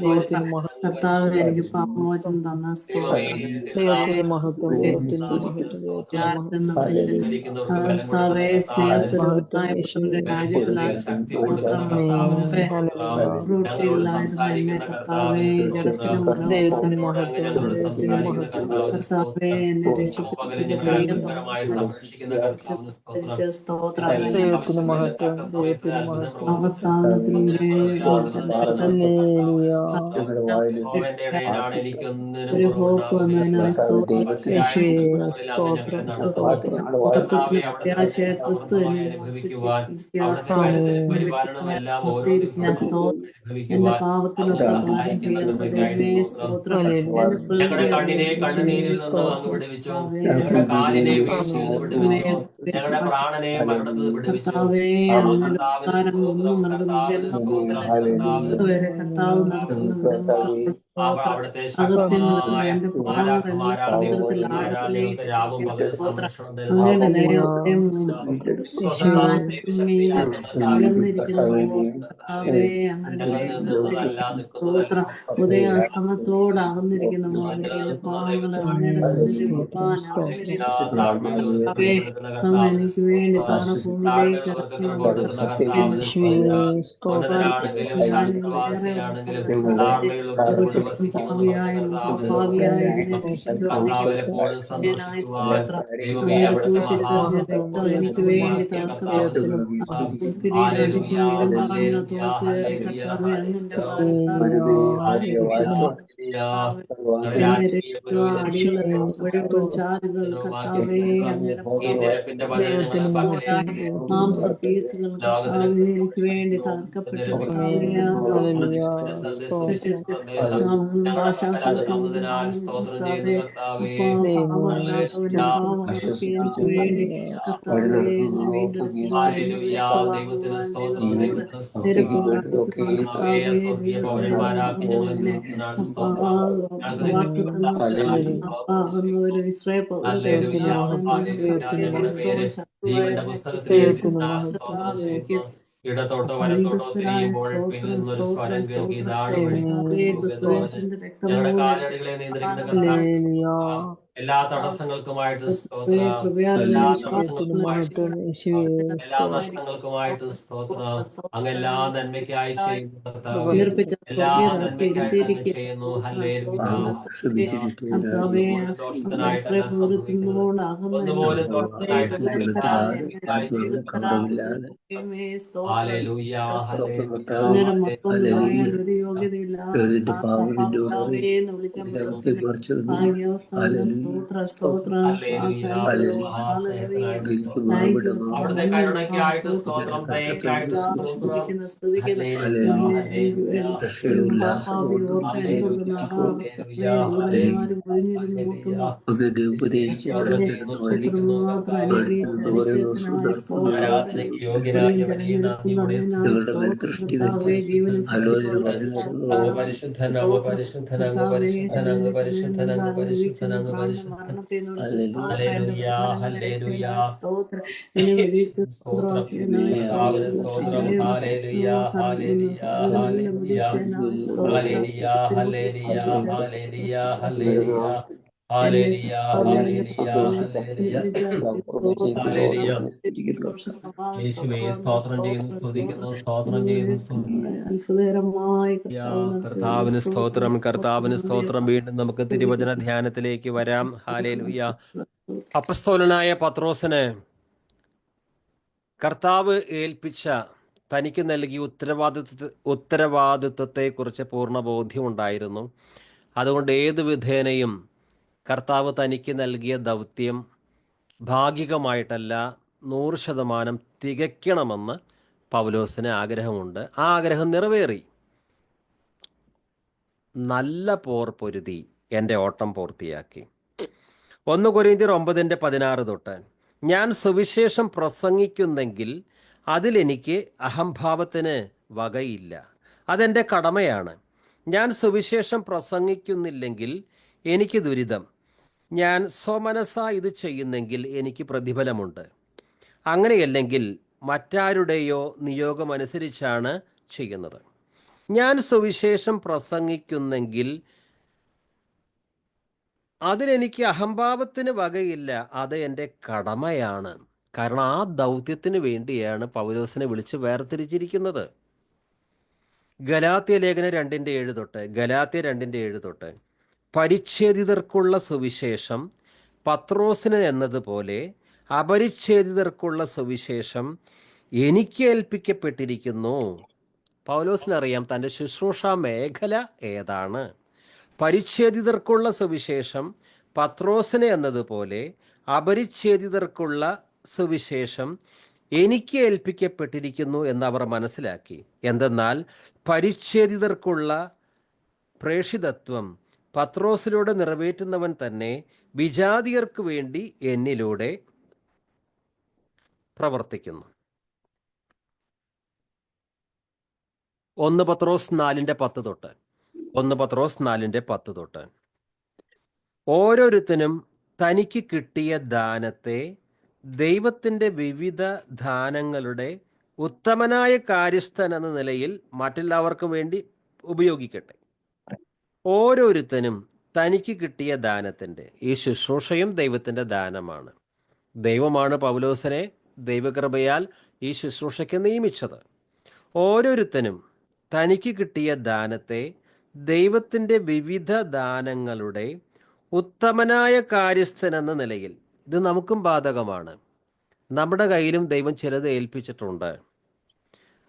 ദൈവത്തിന് മഹത്വം കർത്താവ് എനിക്ക് പാപമോചനം തന്ന സ്തോത്രം. ദൈവത്തിന് മഹത്വം ദൈവത്തിന് മഹത്വം ദൈവത്തിന് മഹത്വം കർത്താവെ സ്നേഹസ്വരൂപമായ പുത്രന്റെ രാജ്യത്തിലായ പ്രവൃത്തിയിലായിരുന്നു എന്നെ കർത്താവെ ജഡത്തിനും ദൈവത്തിന് മഹത്വം ദൈവത്തിന് മഹത്വം കർത്താവെ എന്നെ സ്തോത്രം. ദൈവത്തിന് മഹത്വം ദൈവത്തിന് മഹത്വം അവസ്ഥാനത്തിന്റെ ഹല്ലേലൂയ ഒരു ഹോപ്പ് വന്നതിനായി സ്തോത്രം. യേശുവേ സ്തോത്രം സ്തോത്രം പ്രത്യാശയെ ക്രിസ്തു എന്നിൽ വസിച്ചിരിക്കുക. സ്തോത്രം. എന്റെ പാപത്തിനൊത്ത കാര്യം ചെയ്യാതെ ദൈവമേ സ്തോത്രം. ഞങ്ങളുടെ കണ്ണിനെ കണ്ണുനീരിൽ നിന്നും അങ്ങ് വിടുവിച്ചു, ഞങ്ങളുടെ കാലിനെ വീഴ്ചയിൽ നിന്ന് വിടുവിച്ചു, ഞങ്ങളുടെ പ്രാണനെ മരണത്തിൽ നിന്ന് വിടുവിച്ചു. കർത്താവിന് സ്തോത്രം, കർത്താവിന് സ്തോത്രം, കർത്താവ് നടത്തുന്ന അവിടുത്തെ ശക്തമായ മാലാഖമാരാണ് ദൈവങ്ങൾക്ക് രാവും പകലും സംരക്ഷണം തരുന്നു. ഉദയാസ്തമത്തോട് അകന്നിരിക്കുന്ന എനിക്ക് വേണ്ടി എനിക്ക് വേണ്ടി മാംസ പീസുകൾ എനിക്ക് വേണ്ടി തകർക്കപ്പെട്ടു. എനിക്ക് വേണ്ടി ജീവന്റെ പുസ്തകത്തിൽ ഇടത്തോട്ടോ വലത്തോട്ടോ തിരിയുമ്പോൾ പിന്നിൽ നിന്നൊരു സ്വരം കേൾക്കി, ഇതാണ് വഴി, ഞങ്ങളുടെ കാലടികളെ നിയന്ത്രിക്കുന്ന കർത്താവ്. എല്ലാ തടസ്സങ്ങൾക്കുമായിട്ട് സ്തോത്രം, എല്ലാ തടസ്സങ്ങൾക്കുമായിട്ട് എല്ലാ നഷ്ടങ്ങൾക്കുമായിട്ട് സ്തോത്രം. അങ്ങ് എല്ലാ നന്മയ്ക്കായി ചെയ്യുന്നു കർത്താവ്, എല്ലാ നന്മയ്ക്കായിട്ട് ചെയ്യുന്നു. ഒന്നുപോലെ ദോഷത്തിനായിട്ട് അവിടുത്തെ കരുണയ്ക്കായിട്ട് സ്തോത്രം, ദയക്കായിട്ട് സ്തോത്രം. ആരാധനയ്ക്ക് യോഗ്യരായവനെ പരിശുദ്ധൻ, അങ്ങ് പരിശുദ്ധൻ, അങ്ങ് പരിശുദ്ധൻ, അങ്ങ് പരിശുദ്ധൻ, അങ്ങ് പരിശുദ്ധൻ, അങ്ങ് പരിശുദ്ധൻ. ഹല്ലേലൂയ, ഹല്ലേലൂയ, സ്തോത്രം, സ്തോത്രം, hallelujah, hallelujah, hallelujah, hallelujah, hallelujah, hallelujah, hallelujah, hallelujah, hallelujah. യേശുവേ സ്തോത്രം ചെയ്യുന്നു, സ്തുതിക്കുന്നു, സ്തോത്രം ചെയ്യുന്നു. കർത്താവിന് സ്തോത്രം, കർത്താവിന് സ്തോത്രം. വീണ്ടും നമുക്ക് തിരുവചന ധ്യാനത്തിലേക്ക് വരാം. ഹല്ലേലൂയ. അപ്പസ്തോലനായ പത്രോസിന് കർത്താവ് ഏൽപ്പിച്ച തനിക്ക് നൽകിയ ഉത്തരവാദിത്വത്തെക്കുറിച്ച് പൂർണ്ണ ബോധ്യമുണ്ടായിരുന്നു. അതുകൊണ്ട് ഏതു വിധേനയും കർത്താവ് തനിക്ക് നൽകിയ ദൗത്യം ഭാഗികമായിട്ടല്ല 100% തികയ്ക്കണമെന്ന് പൗലോസിന് ആഗ്രഹമുണ്ട്. ആ ആഗ്രഹം നിറവേറി. നല്ല പോർ പൊരുതി എൻ്റെ ഓട്ടം പൂർത്തിയാക്കി. 1 കൊരിന്ത്യർ 9:16 തൊട്ട്, ഞാൻ സുവിശേഷം പ്രസംഗിക്കുന്നെങ്കിൽ അതിലെനിക്ക് അഹംഭാവത്തിന് വകയില്ല. അതെൻ്റെ കടമയാണ്. ഞാൻ സുവിശേഷം പ്രസംഗിക്കുന്നില്ലെങ്കിൽ എനിക്ക് ദുരിതം. ഞാൻ സ്വമനസ്സ ഇത് ചെയ്യുന്നെങ്കിൽ എനിക്ക് പ്രതിഫലമുണ്ട്. അങ്ങനെയല്ലെങ്കിൽ മറ്റാരുടെയോ നിയോഗമനുസരിച്ചാണ് ചെയ്യുന്നത്. ഞാൻ സുവിശേഷം പ്രസംഗിക്കുന്നെങ്കിൽ അതിലെനിക്ക് അഹംഭാവത്തിന് വകയില്ല. അത് എൻ്റെ കടമയാണ്. കാരണം ആ ദൗത്യത്തിന് വേണ്ടിയാണ് പൗലോസിനെ വിളിച്ച് വേർതിരിച്ചിരിക്കുന്നത്. ഗലാത്യ ലേഖനം 2:7 തൊട്ട് പരിച്ഛേദിതർക്കുള്ള സുവിശേഷം പത്രോസിന് എന്നതുപോലെ അപരിച്ഛേദിതർക്കുള്ള സുവിശേഷം എനിക്ക് ഏൽപ്പിക്കപ്പെട്ടിരിക്കുന്നു. പൗലോസിനറിയാം തൻ്റെ ശുശ്രൂഷ മേഖല ഏതാണ്. പരിച്ഛേദിതർക്കുള്ള സുവിശേഷം പത്രോസിന് എന്നതുപോലെ അപരിച്ഛേദിതർക്കുള്ള സുവിശേഷം എനിക്ക് ഏൽപ്പിക്കപ്പെട്ടിരിക്കുന്നു എന്നവർ മനസ്സിലാക്കി. എന്തെന്നാൽ പരിച്ഛേദിതർക്കുള്ള പ്രേഷിതത്വം പത്രോസിലൂടെ നിറവേറ്റുന്നവൻ തന്നെ വിജാതിയർക്ക് വേണ്ടി എന്നിലൂടെ പ്രവർത്തിക്കുന്നു. 1 പത്രോസ് 4:10 തൊട്ട് ഓരോരുത്തനും തനിക്ക് കിട്ടിയ ദാനത്തെ ദൈവത്തിൻ്റെ വിവിധ ദാനങ്ങളുടെ ഉത്തമനായ കാര്യസ്ഥൻ എന്ന നിലയിൽ മറ്റെല്ലാവർക്കും വേണ്ടി ഉപയോഗിക്കട്ടെ. ഓരോരുത്തനും തനിക്ക് കിട്ടിയ ദാനത്തിൻ്റെ, ഈ ശുശ്രൂഷയും ദൈവത്തിൻ്റെ ദാനമാണ്. ദൈവമാണ് പൗലോസിനെ ദൈവകൃപയാൽ ഈ ശുശ്രൂഷയ്ക്ക് നിയമിച്ചത്. ഓരോരുത്തനും തനിക്ക് കിട്ടിയ ദാനത്തെ ദൈവത്തിൻ്റെ വിവിധ ദാനങ്ങളുടെ ഉത്തമനായ കാര്യസ്ഥൻ എന്ന നിലയിൽ, ഇത് നമുക്കും ബാധകമാണ്. നമ്മുടെ കയ്യിലും ദൈവം ചിലത് ഏൽപ്പിച്ചിട്ടുണ്ട്.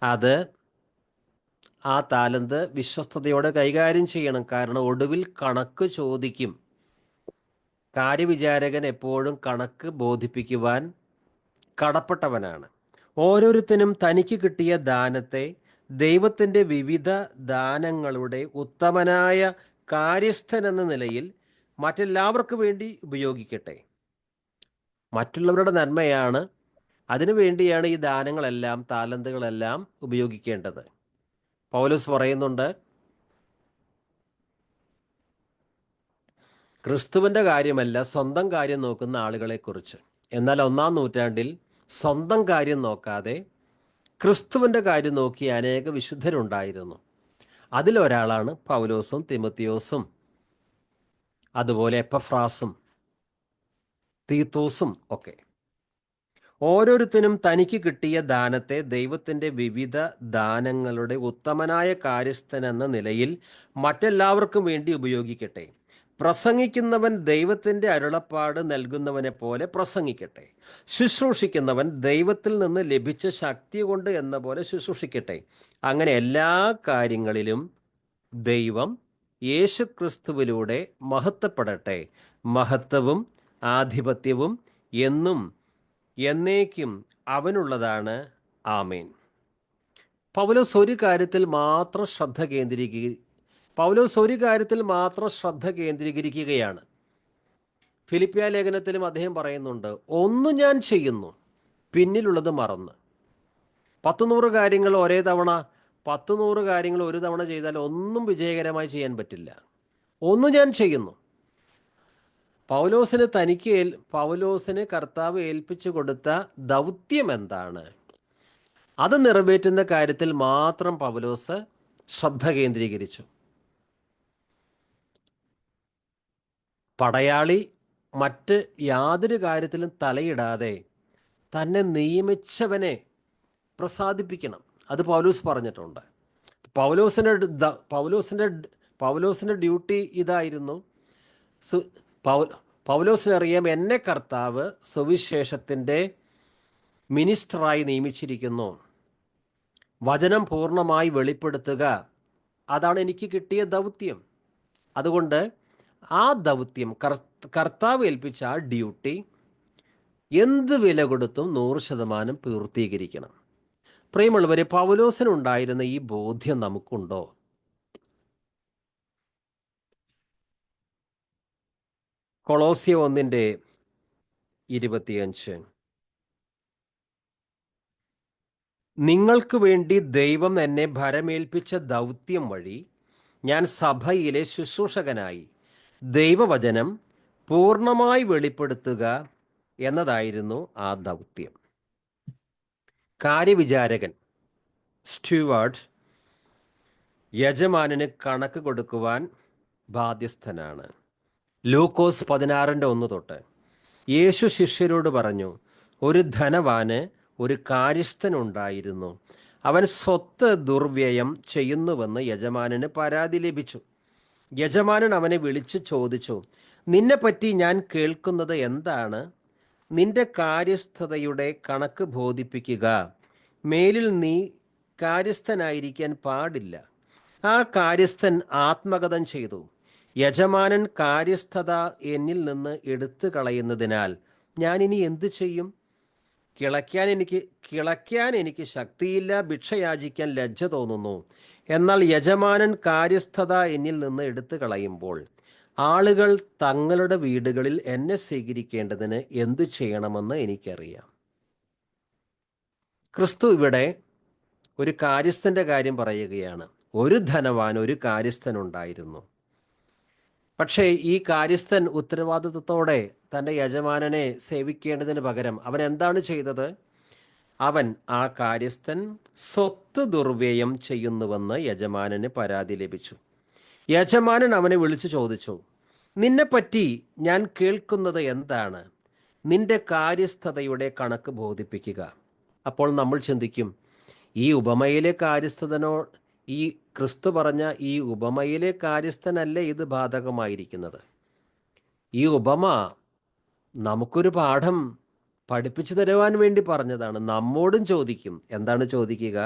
അത് ആ താലന്ത് വിശ്വസ്തയോടെ കൈകാര്യം ചെയ്യണം. കാരണം ഒടുവിൽ കണക്ക് ചോദിക്കും. കാര്യവിചാരകൻ എപ്പോഴും കണക്ക് ബോധിപ്പിക്കുവാൻ കടപ്പെട്ടവനാണ്. ഓരോരുത്തരും തനിക്ക് കിട്ടിയ ദാനത്തെ ദൈവത്തിൻ്റെ വിവിധ ദാനങ്ങളുടെ ഉത്തമനായ കാര്യസ്ഥൻ എന്ന നിലയിൽ മറ്റെല്ലാവർക്കും വേണ്ടി ഉപയോഗിക്കട്ടെ. മറ്റുള്ളവരുടെ നന്മയാണ്, അതിനുവേണ്ടിയാണ് ഈ ദാനങ്ങളെല്ലാം, താലന്തുകളെല്ലാം ഉപയോഗിക്കേണ്ടത്. പൗലോസ് പറയുന്നുണ്ട്, ക്രിസ്തുവിൻ്റെ കാര്യമല്ല സ്വന്തം കാര്യം നോക്കുന്ന ആളുകളെക്കുറിച്ച്. എന്നാൽ 1-ാം നൂറ്റാണ്ടിൽ സ്വന്തം കാര്യം നോക്കാതെ ക്രിസ്തുവിൻ്റെ കാര്യം നോക്കിയ അനേക വിശുദ്ധരുണ്ടായിരുന്നു. അതിലൊരാളാണ് പൗലോസും തിമോത്തിയോസും, അതുപോലെ എപ്പഫ്രാസും തീത്തോസും ഒക്കെ. ഓരോരുത്തരും തനിക്ക് കിട്ടിയ ദാനത്തെ ദൈവത്തിൻ്റെ വിവിധ ദാനങ്ങളുടെ ഉത്തമനായ കാര്യസ്ഥൻ എന്ന നിലയിൽ മറ്റെല്ലാവർക്കും വേണ്ടി ഉപയോഗിക്കട്ടെ. പ്രസംഗിക്കുന്നവൻ ദൈവത്തിൻ്റെ അരുളപ്പാട് നൽകുന്നവനെ പോലെ പ്രസംഗിക്കട്ടെ. ശുശ്രൂഷിക്കുന്നവൻ ദൈവത്തിൽ നിന്ന് ലഭിച്ച ശക്തി കൊണ്ട് എന്ന പോലെ ശുശ്രൂഷിക്കട്ടെ. അങ്ങനെ എല്ലാ കാര്യങ്ങളിലും ദൈവം യേശുക്രിസ്തുവിലൂടെ മഹത്വപ്പെടട്ടെ. മഹത്വവും ആധിപത്യവും എന്നും എന്നേക്കും അവനുള്ളതാണ്. ആമേൻ. പൗലോസ് ഒരു കാര്യത്തിൽ മാത്രം ശ്രദ്ധ കേന്ദ്രീകരിക്കുകയാണ്. ഫിലിപ്പിയ ലേഖനത്തിലും അദ്ദേഹം പറയുന്നുണ്ട്, ഒന്ന് ഞാൻ ചെയ്യുന്നു, പിന്നിലുള്ളത് മറന്ന്. 100 കാര്യങ്ങൾ ഒരേ തവണ, 100 കാര്യങ്ങൾ ഒരു തവണ ചെയ്താൽ ഒന്നും വിജയകരമായി ചെയ്യാൻ പറ്റില്ല. ഒന്ന് ഞാൻ ചെയ്യുന്നു. പൗലോസിന് കർത്താവ് ഏൽപ്പിച്ചു കൊടുത്ത ദൗത്യം എന്താണ്? അത് നിറവേറ്റുന്ന കാര്യത്തിൽ മാത്രം പൗലോസ് ശ്രദ്ധ കേന്ദ്രീകരിച്ചു. പടയാളി മറ്റ് യാതൊരു കാര്യത്തിലും തലയിടാതെ തന്നെ നിയമിച്ചവനെ പ്രസാദിപ്പിക്കണം. അത് പൗലോസ് പറഞ്ഞിട്ടുണ്ട്. പൗലോസിൻ്റെ ഡ്യൂട്ടി ഇതായിരുന്നു. പൗലോസിനറിയാം, എന്നെ കർത്താവ് സുവിശേഷത്തിൻ്റെ മിനിസ്റ്ററായി നിയമിച്ചിരിക്കുന്നു. വചനം പൂർണ്ണമായി വെളിപ്പെടുത്തുക, അതാണ് എനിക്ക് കിട്ടിയ ദൗത്യം. അതുകൊണ്ട് ആ ദൗത്യം, കർത്താവ് ഏൽപ്പിച്ച ആ ഡ്യൂട്ടി എന്ത് വില കൊടുത്തും 100% പൂർത്തീകരിക്കണം. പ്രിയമുള്ളവരെ, പൗലോസിനുണ്ടായിരുന്ന ഈ ബോധ്യം നമുക്കുണ്ടോ? കൊളോസ്യ 1:25 നിങ്ങൾക്ക് വേണ്ടി ദൈവം എന്നെ ഭരമേൽപ്പിച്ച ദൗത്യം വഴി ഞാൻ സഭയിലെ ശുശ്രൂഷകനായി ദൈവവചനം പൂർണ്ണമായി വെളിപ്പെടുത്തുക എന്നതായിരുന്നു ആ ദൗത്യം. കാര്യവിചാരകൻ സ്റ്റുവാർഡ് യജമാനന് കണക്ക് കൊടുക്കുവാൻ ബാധ്യസ്ഥനാണ്. ലൂക്കോസ് 16:1 തൊട്ട് യേശു ശിഷ്യരോട് പറഞ്ഞു, ഒരു ധനവാന് ഒരു കാര്യസ്ഥനുണ്ടായിരുന്നു. അവൻ സ്വത്ത് ദുർവ്യയം ചെയ്യുന്നുവെന്ന് യജമാനന് പരാതി ലഭിച്ചു. യജമാനൻ അവനെ വിളിച്ച് ചോദിച്ചു, നിന്നെപ്പറ്റി ഞാൻ കേൾക്കുന്നത് എന്താണ്? നിന്റെ കാര്യസ്ഥതയുടെ കണക്ക് ബോധിപ്പിക്കുക. മേലിൽ നീ കാര്യസ്ഥനായിരിക്കാൻ പാടില്ല. ആ കാര്യസ്ഥൻ ആത്മഗതം ചെയ്തു, യജമാനൻ കാര്യസ്ഥത എന്നിൽ നിന്ന് എടുത്തു കളയുന്നതിനാൽ ഞാൻ ഇനി എന്തു ചെയ്യും? കിളയ്ക്കാൻ എനിക്ക് ശക്തിയില്ല, ഭിക്ഷയാചിക്കാൻ ലജ്ജ തോന്നുന്നു. എന്നാൽ യജമാനൻ കാര്യസ്ഥത എന്നിൽ നിന്ന് എടുത്തു കളയുമ്പോൾ ആളുകൾ തങ്ങളുടെ വീടുകളിൽ എന്നെ സ്വീകരിക്കേണ്ടതിന് എന്തു ചെയ്യണമെന്ന് എനിക്കറിയാം. ക്രിസ്തു ഇവിടെ ഒരു കാര്യസ്ഥൻ്റെ കാര്യം പറയുകയാണ്. ഒരു ധനവാൻ ഒരു കാര്യസ്ഥനുണ്ടായിരുന്നു. പക്ഷേ ഈ കാര്യസ്ഥൻ ഉത്തരവാദിത്വത്തോടെ തൻ്റെ യജമാനനെ സേവിക്കേണ്ടതിന് പകരം അവൻ എന്താണ് ചെയ്തത്? അവൻ ആ കാര്യസ്ഥൻ സ്വത്ത് ദുർവ്യയം ചെയ്യുന്നുവെന്ന് യജമാനന് പരാതി ലഭിച്ചു. യജമാനൻ അവനെ വിളിച്ചു ചോദിച്ചു, നിന്നെപ്പറ്റി ഞാൻ കേൾക്കുന്നത് എന്താണ്? നിന്റെ കാര്യസ്ഥതയുടെ കണക്ക് ബോധിപ്പിക്കുക. അപ്പോൾ നമ്മൾ ചിന്തിക്കും, ഈ ഉപമയിലെ ഈ ക്രിസ്തു പറഞ്ഞ ഈ ഉപമയിലെ കാര്യസ്ഥനല്ലേ ഇത് ബാധകമായിരിക്കുന്നത്? ഈ ഉപമ നമുക്കൊരു പാഠം പഠിപ്പിച്ചു തരുവാൻ വേണ്ടി പറഞ്ഞതാണ്. നമ്മോടും ചോദിക്കും. എന്താണ് ചോദിക്കുക?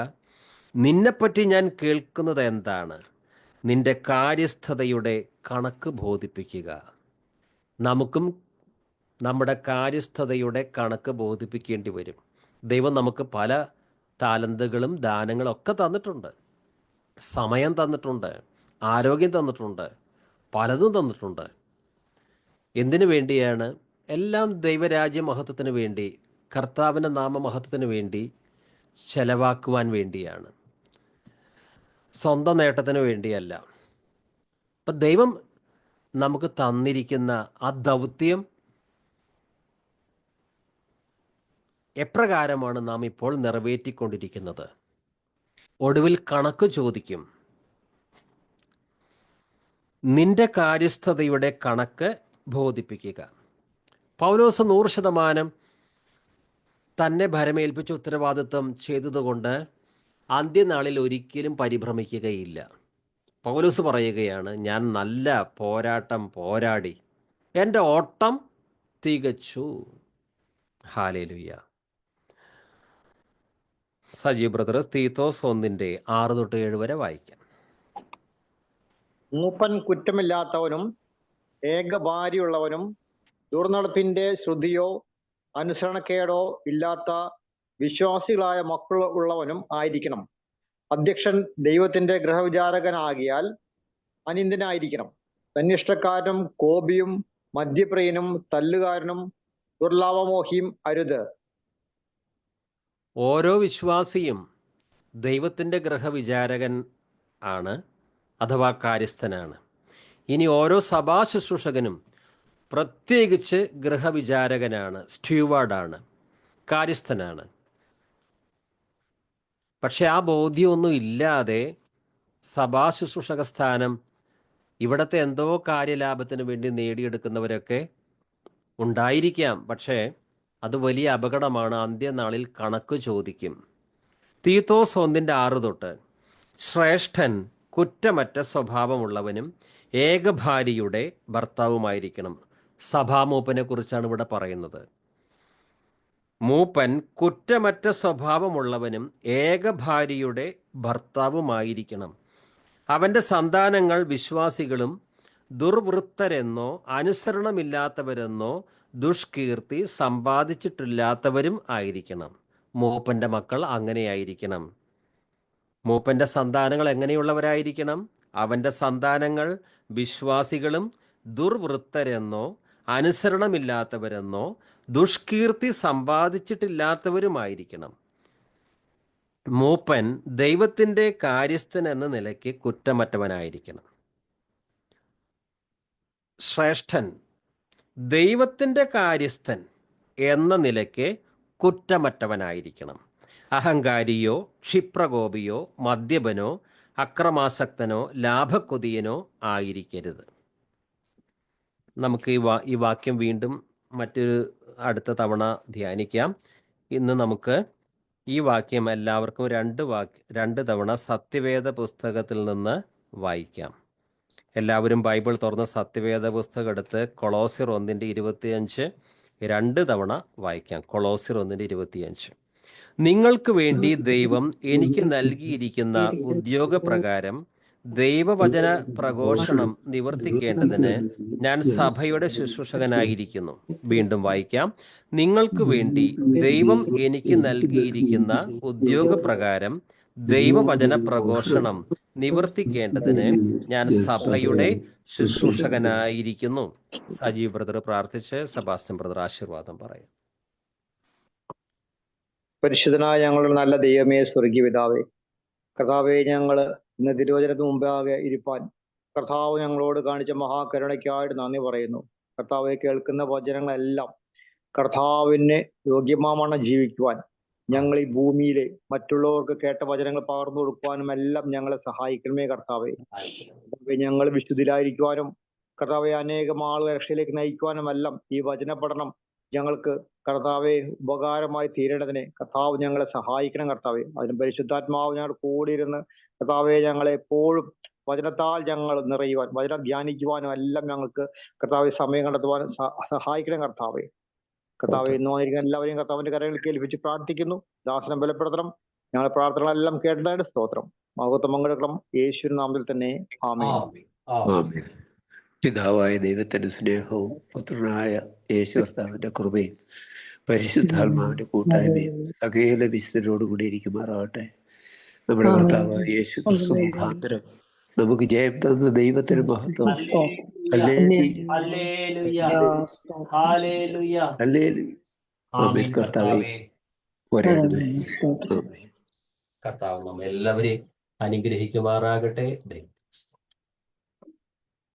നിന്നെപ്പറ്റി ഞാൻ കേൾക്കുന്നത് എന്താണ്? നിന്റെ കാര്യസ്ഥതയുടെ കണക്ക് ബോധിപ്പിക്കുക. നമുക്കും നമ്മുടെ കാര്യസ്ഥതയുടെ കണക്ക് ബോധിപ്പിക്കേണ്ടി വരും. ദൈവം നമുക്ക് പല താലന്തുകളും ദാനങ്ങളും ഒക്കെ തന്നിട്ടുണ്ട്. സമയം തന്നിട്ടുണ്ട്, ആരോഗ്യം തന്നിട്ടുണ്ട്, പലതും തന്നിട്ടുണ്ട്. എന്തിനു വേണ്ടിയാണ്? എല്ലാം ദൈവരാജ്യ മഹത്വത്തിന് വേണ്ടി, കർത്താവിൻ്റെ നാമമഹത്വത്തിന് വേണ്ടി ചെലവാക്കുവാൻ വേണ്ടിയാണ്, സ്വന്തം നേട്ടത്തിന് വേണ്ടിയല്ല. അപ്പം ദൈവം നമുക്ക് തന്നിരിക്കുന്ന ആ ദൗത്യം എപ്രകാരമാണ് നാം ഇപ്പോൾ നിറവേറ്റിക്കൊണ്ടിരിക്കുന്നത്? ഒടുവിൽ കണക്ക് ചോദിക്കും. നിന്റെ കാര്യസ്ഥതയുടെ കണക്ക് ബോധിപ്പിക്കുക. പൗലോസ് 100% തന്നെ ഭരമേൽപ്പിച്ച ഉത്തരവാദിത്വം ചെയ്തതുകൊണ്ട് അന്ത്യനാളിൽ ഒരിക്കലും പരിഭ്രമിക്കുകയില്ല. പൗലോസ് പറയുകയാണ്, ഞാൻ നല്ല പോരാട്ടം പോരാടി, എൻ്റെ ഓട്ടം തികച്ചു. ഹല്ലേലൂയ. സജി ബ്രദർ തീത്തോസ് 1:6-7 വരെ വായിക്കാം. മൂപ്പൻ കുറ്റമില്ലാത്തവനും ഏകഭാര്യയുള്ളവനും ദുർനടപ്പിന്റെ ശ്രുതിയോ അനുസരണക്കേടോ ഇല്ലാത്ത വിശ്വാസികളായ മക്കൾ ഉള്ളവനും ആയിരിക്കണം. അധ്യക്ഷൻ ദൈവത്തിന്റെ ഗൃഹവിചാരകനാകിയാൽ അനിന്ദനായിരിക്കണം. തന്നിഷ്ടക്കാരനും കോപിയും മദ്യപ്രിയനും തല്ലുകാരനും ദുർലാഭമോഹിയും അരുത്. ഓരോ വിശ്വാസിയും ദൈവത്തിൻ്റെ ഗൃഹവിചാരകൻ ആണ്, അഥവാ കാര്യസ്ഥനാണ്. ഇനി ഓരോ സഭാ ശുശ്രൂഷകനും പ്രത്യേകിച്ച് ഗൃഹവിചാരകനാണ്, സ്റ്റ്യൂവാർഡാണ്, കാര്യസ്ഥനാണ്. പക്ഷെ ആ ബോധ്യമൊന്നും ഇല്ലാതെ സഭാ ശുശ്രൂഷക സ്ഥാനം ഇവിടുത്തെ എന്തോ കാര്യലാഭത്തിന് വേണ്ടി നേടിയെടുക്കുന്നവരൊക്കെ ഉണ്ടായിരിക്കാം. പക്ഷേ അത് വലിയ അപകടമാണ്. അന്ത്യനാളിൽ കണക്ക് ചോദിക്കും. തീത്തോസ് 1:6 തൊട്ട് ശ്രേഷ്ഠൻ കുറ്റമറ്റ സ്വഭാവമുള്ളവനും ഏകഭാര്യയുടെ ഭർത്താവുമായിരിക്കണം. സഭാമൂപ്പനെ കുറിച്ചാണ് ഇവിടെ പറയുന്നത്. മൂപ്പൻ കുറ്റമറ്റ സ്വഭാവമുള്ളവനും ഏകഭാര്യയുടെ ഭർത്താവുമായിരിക്കണം. അവൻ്റെ സന്താനങ്ങൾ വിശ്വാസികളും ദുർവൃത്തരെന്നോ അനുസരണമില്ലാത്തവരെന്നോ ദുഷ്കീർത്തി സമ്പാദിച്ചിട്ടില്ലാത്തവരും ആയിരിക്കണം. മൂപ്പൻ്റെ മക്കൾ അങ്ങനെയായിരിക്കണം. മൂപ്പൻ്റെ സന്താനങ്ങൾ എങ്ങനെയുള്ളവരായിരിക്കണം? അവൻ്റെ സന്താനങ്ങൾ വിശ്വാസികളും ദുർവൃത്തരെന്നോ അനുസരണമില്ലാത്തവരെന്നോ ദുഷ്കീർത്തി സമ്പാദിച്ചിട്ടില്ലാത്തവരുമായിരിക്കണം. മൂപ്പൻ ദൈവത്തിൻ്റെ കാര്യസ്ഥൻ എന്ന നിലയ്ക്ക് കുറ്റമറ്റവനായിരിക്കണം. ശ്രേഷ്ഠൻ ദൈവത്തിൻ്റെ കാര്യസ്ഥൻ എന്ന നിലയ്ക്ക് കുറ്റമറ്റവനായിരിക്കണം. അഹങ്കാരിയോ ക്ഷിപ്രകോപിയോ മദ്യപനോ അക്രമാസക്തനോ ലാഭക്കൊതിയനോ ആയിരിക്കരുത്. നമുക്ക് ഈ വാക്യം വീണ്ടും മറ്റൊരു അടുത്ത തവണ ധ്യാനിക്കാം. ഇന്ന് നമുക്ക് ഈ വാക്യം എല്ലാവർക്കും രണ്ട് തവണ സത്യവേദ പുസ്തകത്തിൽ നിന്ന് വായിക്കാം. എല്ലാവരും ബൈബിൾ തുറന്ന് സത്യവേദ പുസ്തകം എടുത്ത് കൊളോസ്യർ 1:25 2 തവണ വായിക്കാം. കൊളോസ്യർ 1:25. നിങ്ങൾക്ക് വേണ്ടി ദൈവം എനിക്ക് നൽകിയിരിക്കുന്ന ഉദ്യോഗപ്രകാരം ദൈവവചന പ്രഘോഷണം നിവർത്തിക്കേണ്ടതിന് ഞാൻ സഭയുടെ ശുശ്രൂഷകനായിരിക്കുന്നു. വീണ്ടും വായിക്കാം. നിങ്ങൾക്ക് വേണ്ടി ദൈവം എനിക്ക് നൽകിയിരിക്കുന്ന ഉദ്യോഗപ്രകാരം ദൈവവചന പ്രഘോഷണം നിവർത്തിക്കേണ്ടതിന് ഞാൻ സഭയുടെ ശുശ്രൂഷകനായിരിക്കുന്നു. സജീവ് ബ്രദർ പ്രാർത്ഥിച്ച് സെബാസ്റ്റ്യൻ ബ്രദർ ആശീർവാദം പറയും. പരിശുദ്ധനായ ഞങ്ങളുടെ നല്ല ദൈവമേ, സ്വർഗീയ പിതാവേ, കർത്താവെ, ഞങ്ങൾ ഇന്ന് തിരുവചനത്തിന് മുമ്പാകെ ഇരിപ്പാൻ കർത്താവ് ഞങ്ങളോട് കാണിച്ച മഹാകരുണയ്ക്കായിട്ട് നന്ദി പറയുന്നു. കർത്താവെ, കേൾക്കുന്ന വചനങ്ങളെല്ലാം കർത്താവിന് യോഗ്യമാവണ്ണം ജീവിക്കുവാൻ, ഞങ്ങൾ ഈ ഭൂമിയിലെ മറ്റുള്ളവർക്ക് കേട്ട വചനങ്ങൾ പകർന്നു കൊടുക്കുവാനും എല്ലാം ഞങ്ങളെ സഹായിക്കണമേ കർത്താവെ. ഞങ്ങൾ വിശുദ്ധിയിലായിരിക്കുവാനും കർത്താവെ അനേകം ആളുകൾ രക്ഷയിലേക്ക് നയിക്കുവാനും എല്ലാം ഈ വചന പഠനം ഞങ്ങൾക്ക് കർത്താവെ ഉപകാരമായി തീരേണ്ടതിനെ കർത്താവ് ഞങ്ങളെ സഹായിക്കണം കർത്താവെ. അതിന് പരിശുദ്ധാത്മാവ് ഞങ്ങൾ കൂടിയിരുന്ന് കർത്താവെ ഞങ്ങളെ എപ്പോഴും വചനത്താൽ ഞങ്ങൾ നിറയുവാൻ, വചനം ധ്യാനിക്കുവാനും എല്ലാം ഞങ്ങൾക്ക് കർത്താവെ സമയം കണ്ടെത്തുവാനും സഹായിക്കണം കർത്താവെ. കർത്താവെ, ഇന്ന് വന്നിരിക്കുന്ന എല്ലാവരെയും കർത്താവിന്റെ കരങ്ങളിൽ ഏൽപ്പിച്ച് പ്രാർത്ഥിക്കുന്നു. ദാസനം ബലപ്പെടുത്തണം. ഞങ്ങളുടെ പ്രാർത്ഥനകളെല്ലാം കേട്ടതായിട്ട് സ്തോത്രം. മഹത്വം പങ്കെടുക്കണം യേശുവിന്റെ നാമത്തിൽ തന്നെ. ആമേൻ. പിതാവായ ദൈവത്തിന്റെ സ്നേഹവും പുത്രനായ യേശു കർത്താവിന്റെ കൃപയും പരിശുദ്ധാത്മാവിന്റെ കൂട്ടായ്മയും സകല വിശുദ്ധരോടുകൂടി ഇരിക്കുമാറാവട്ടെ. നമ്മുടെ കർത്താവായ യേശു ക്രിസ്തു മുഖാന്തരം നമുക്ക് ജയം തന്ന ദൈവത്തിന് മഹത്വം. കർത്താവ് നമ്മെല്ലാവരെയും അനുഗ്രഹിക്കുമാറാകട്ടെ.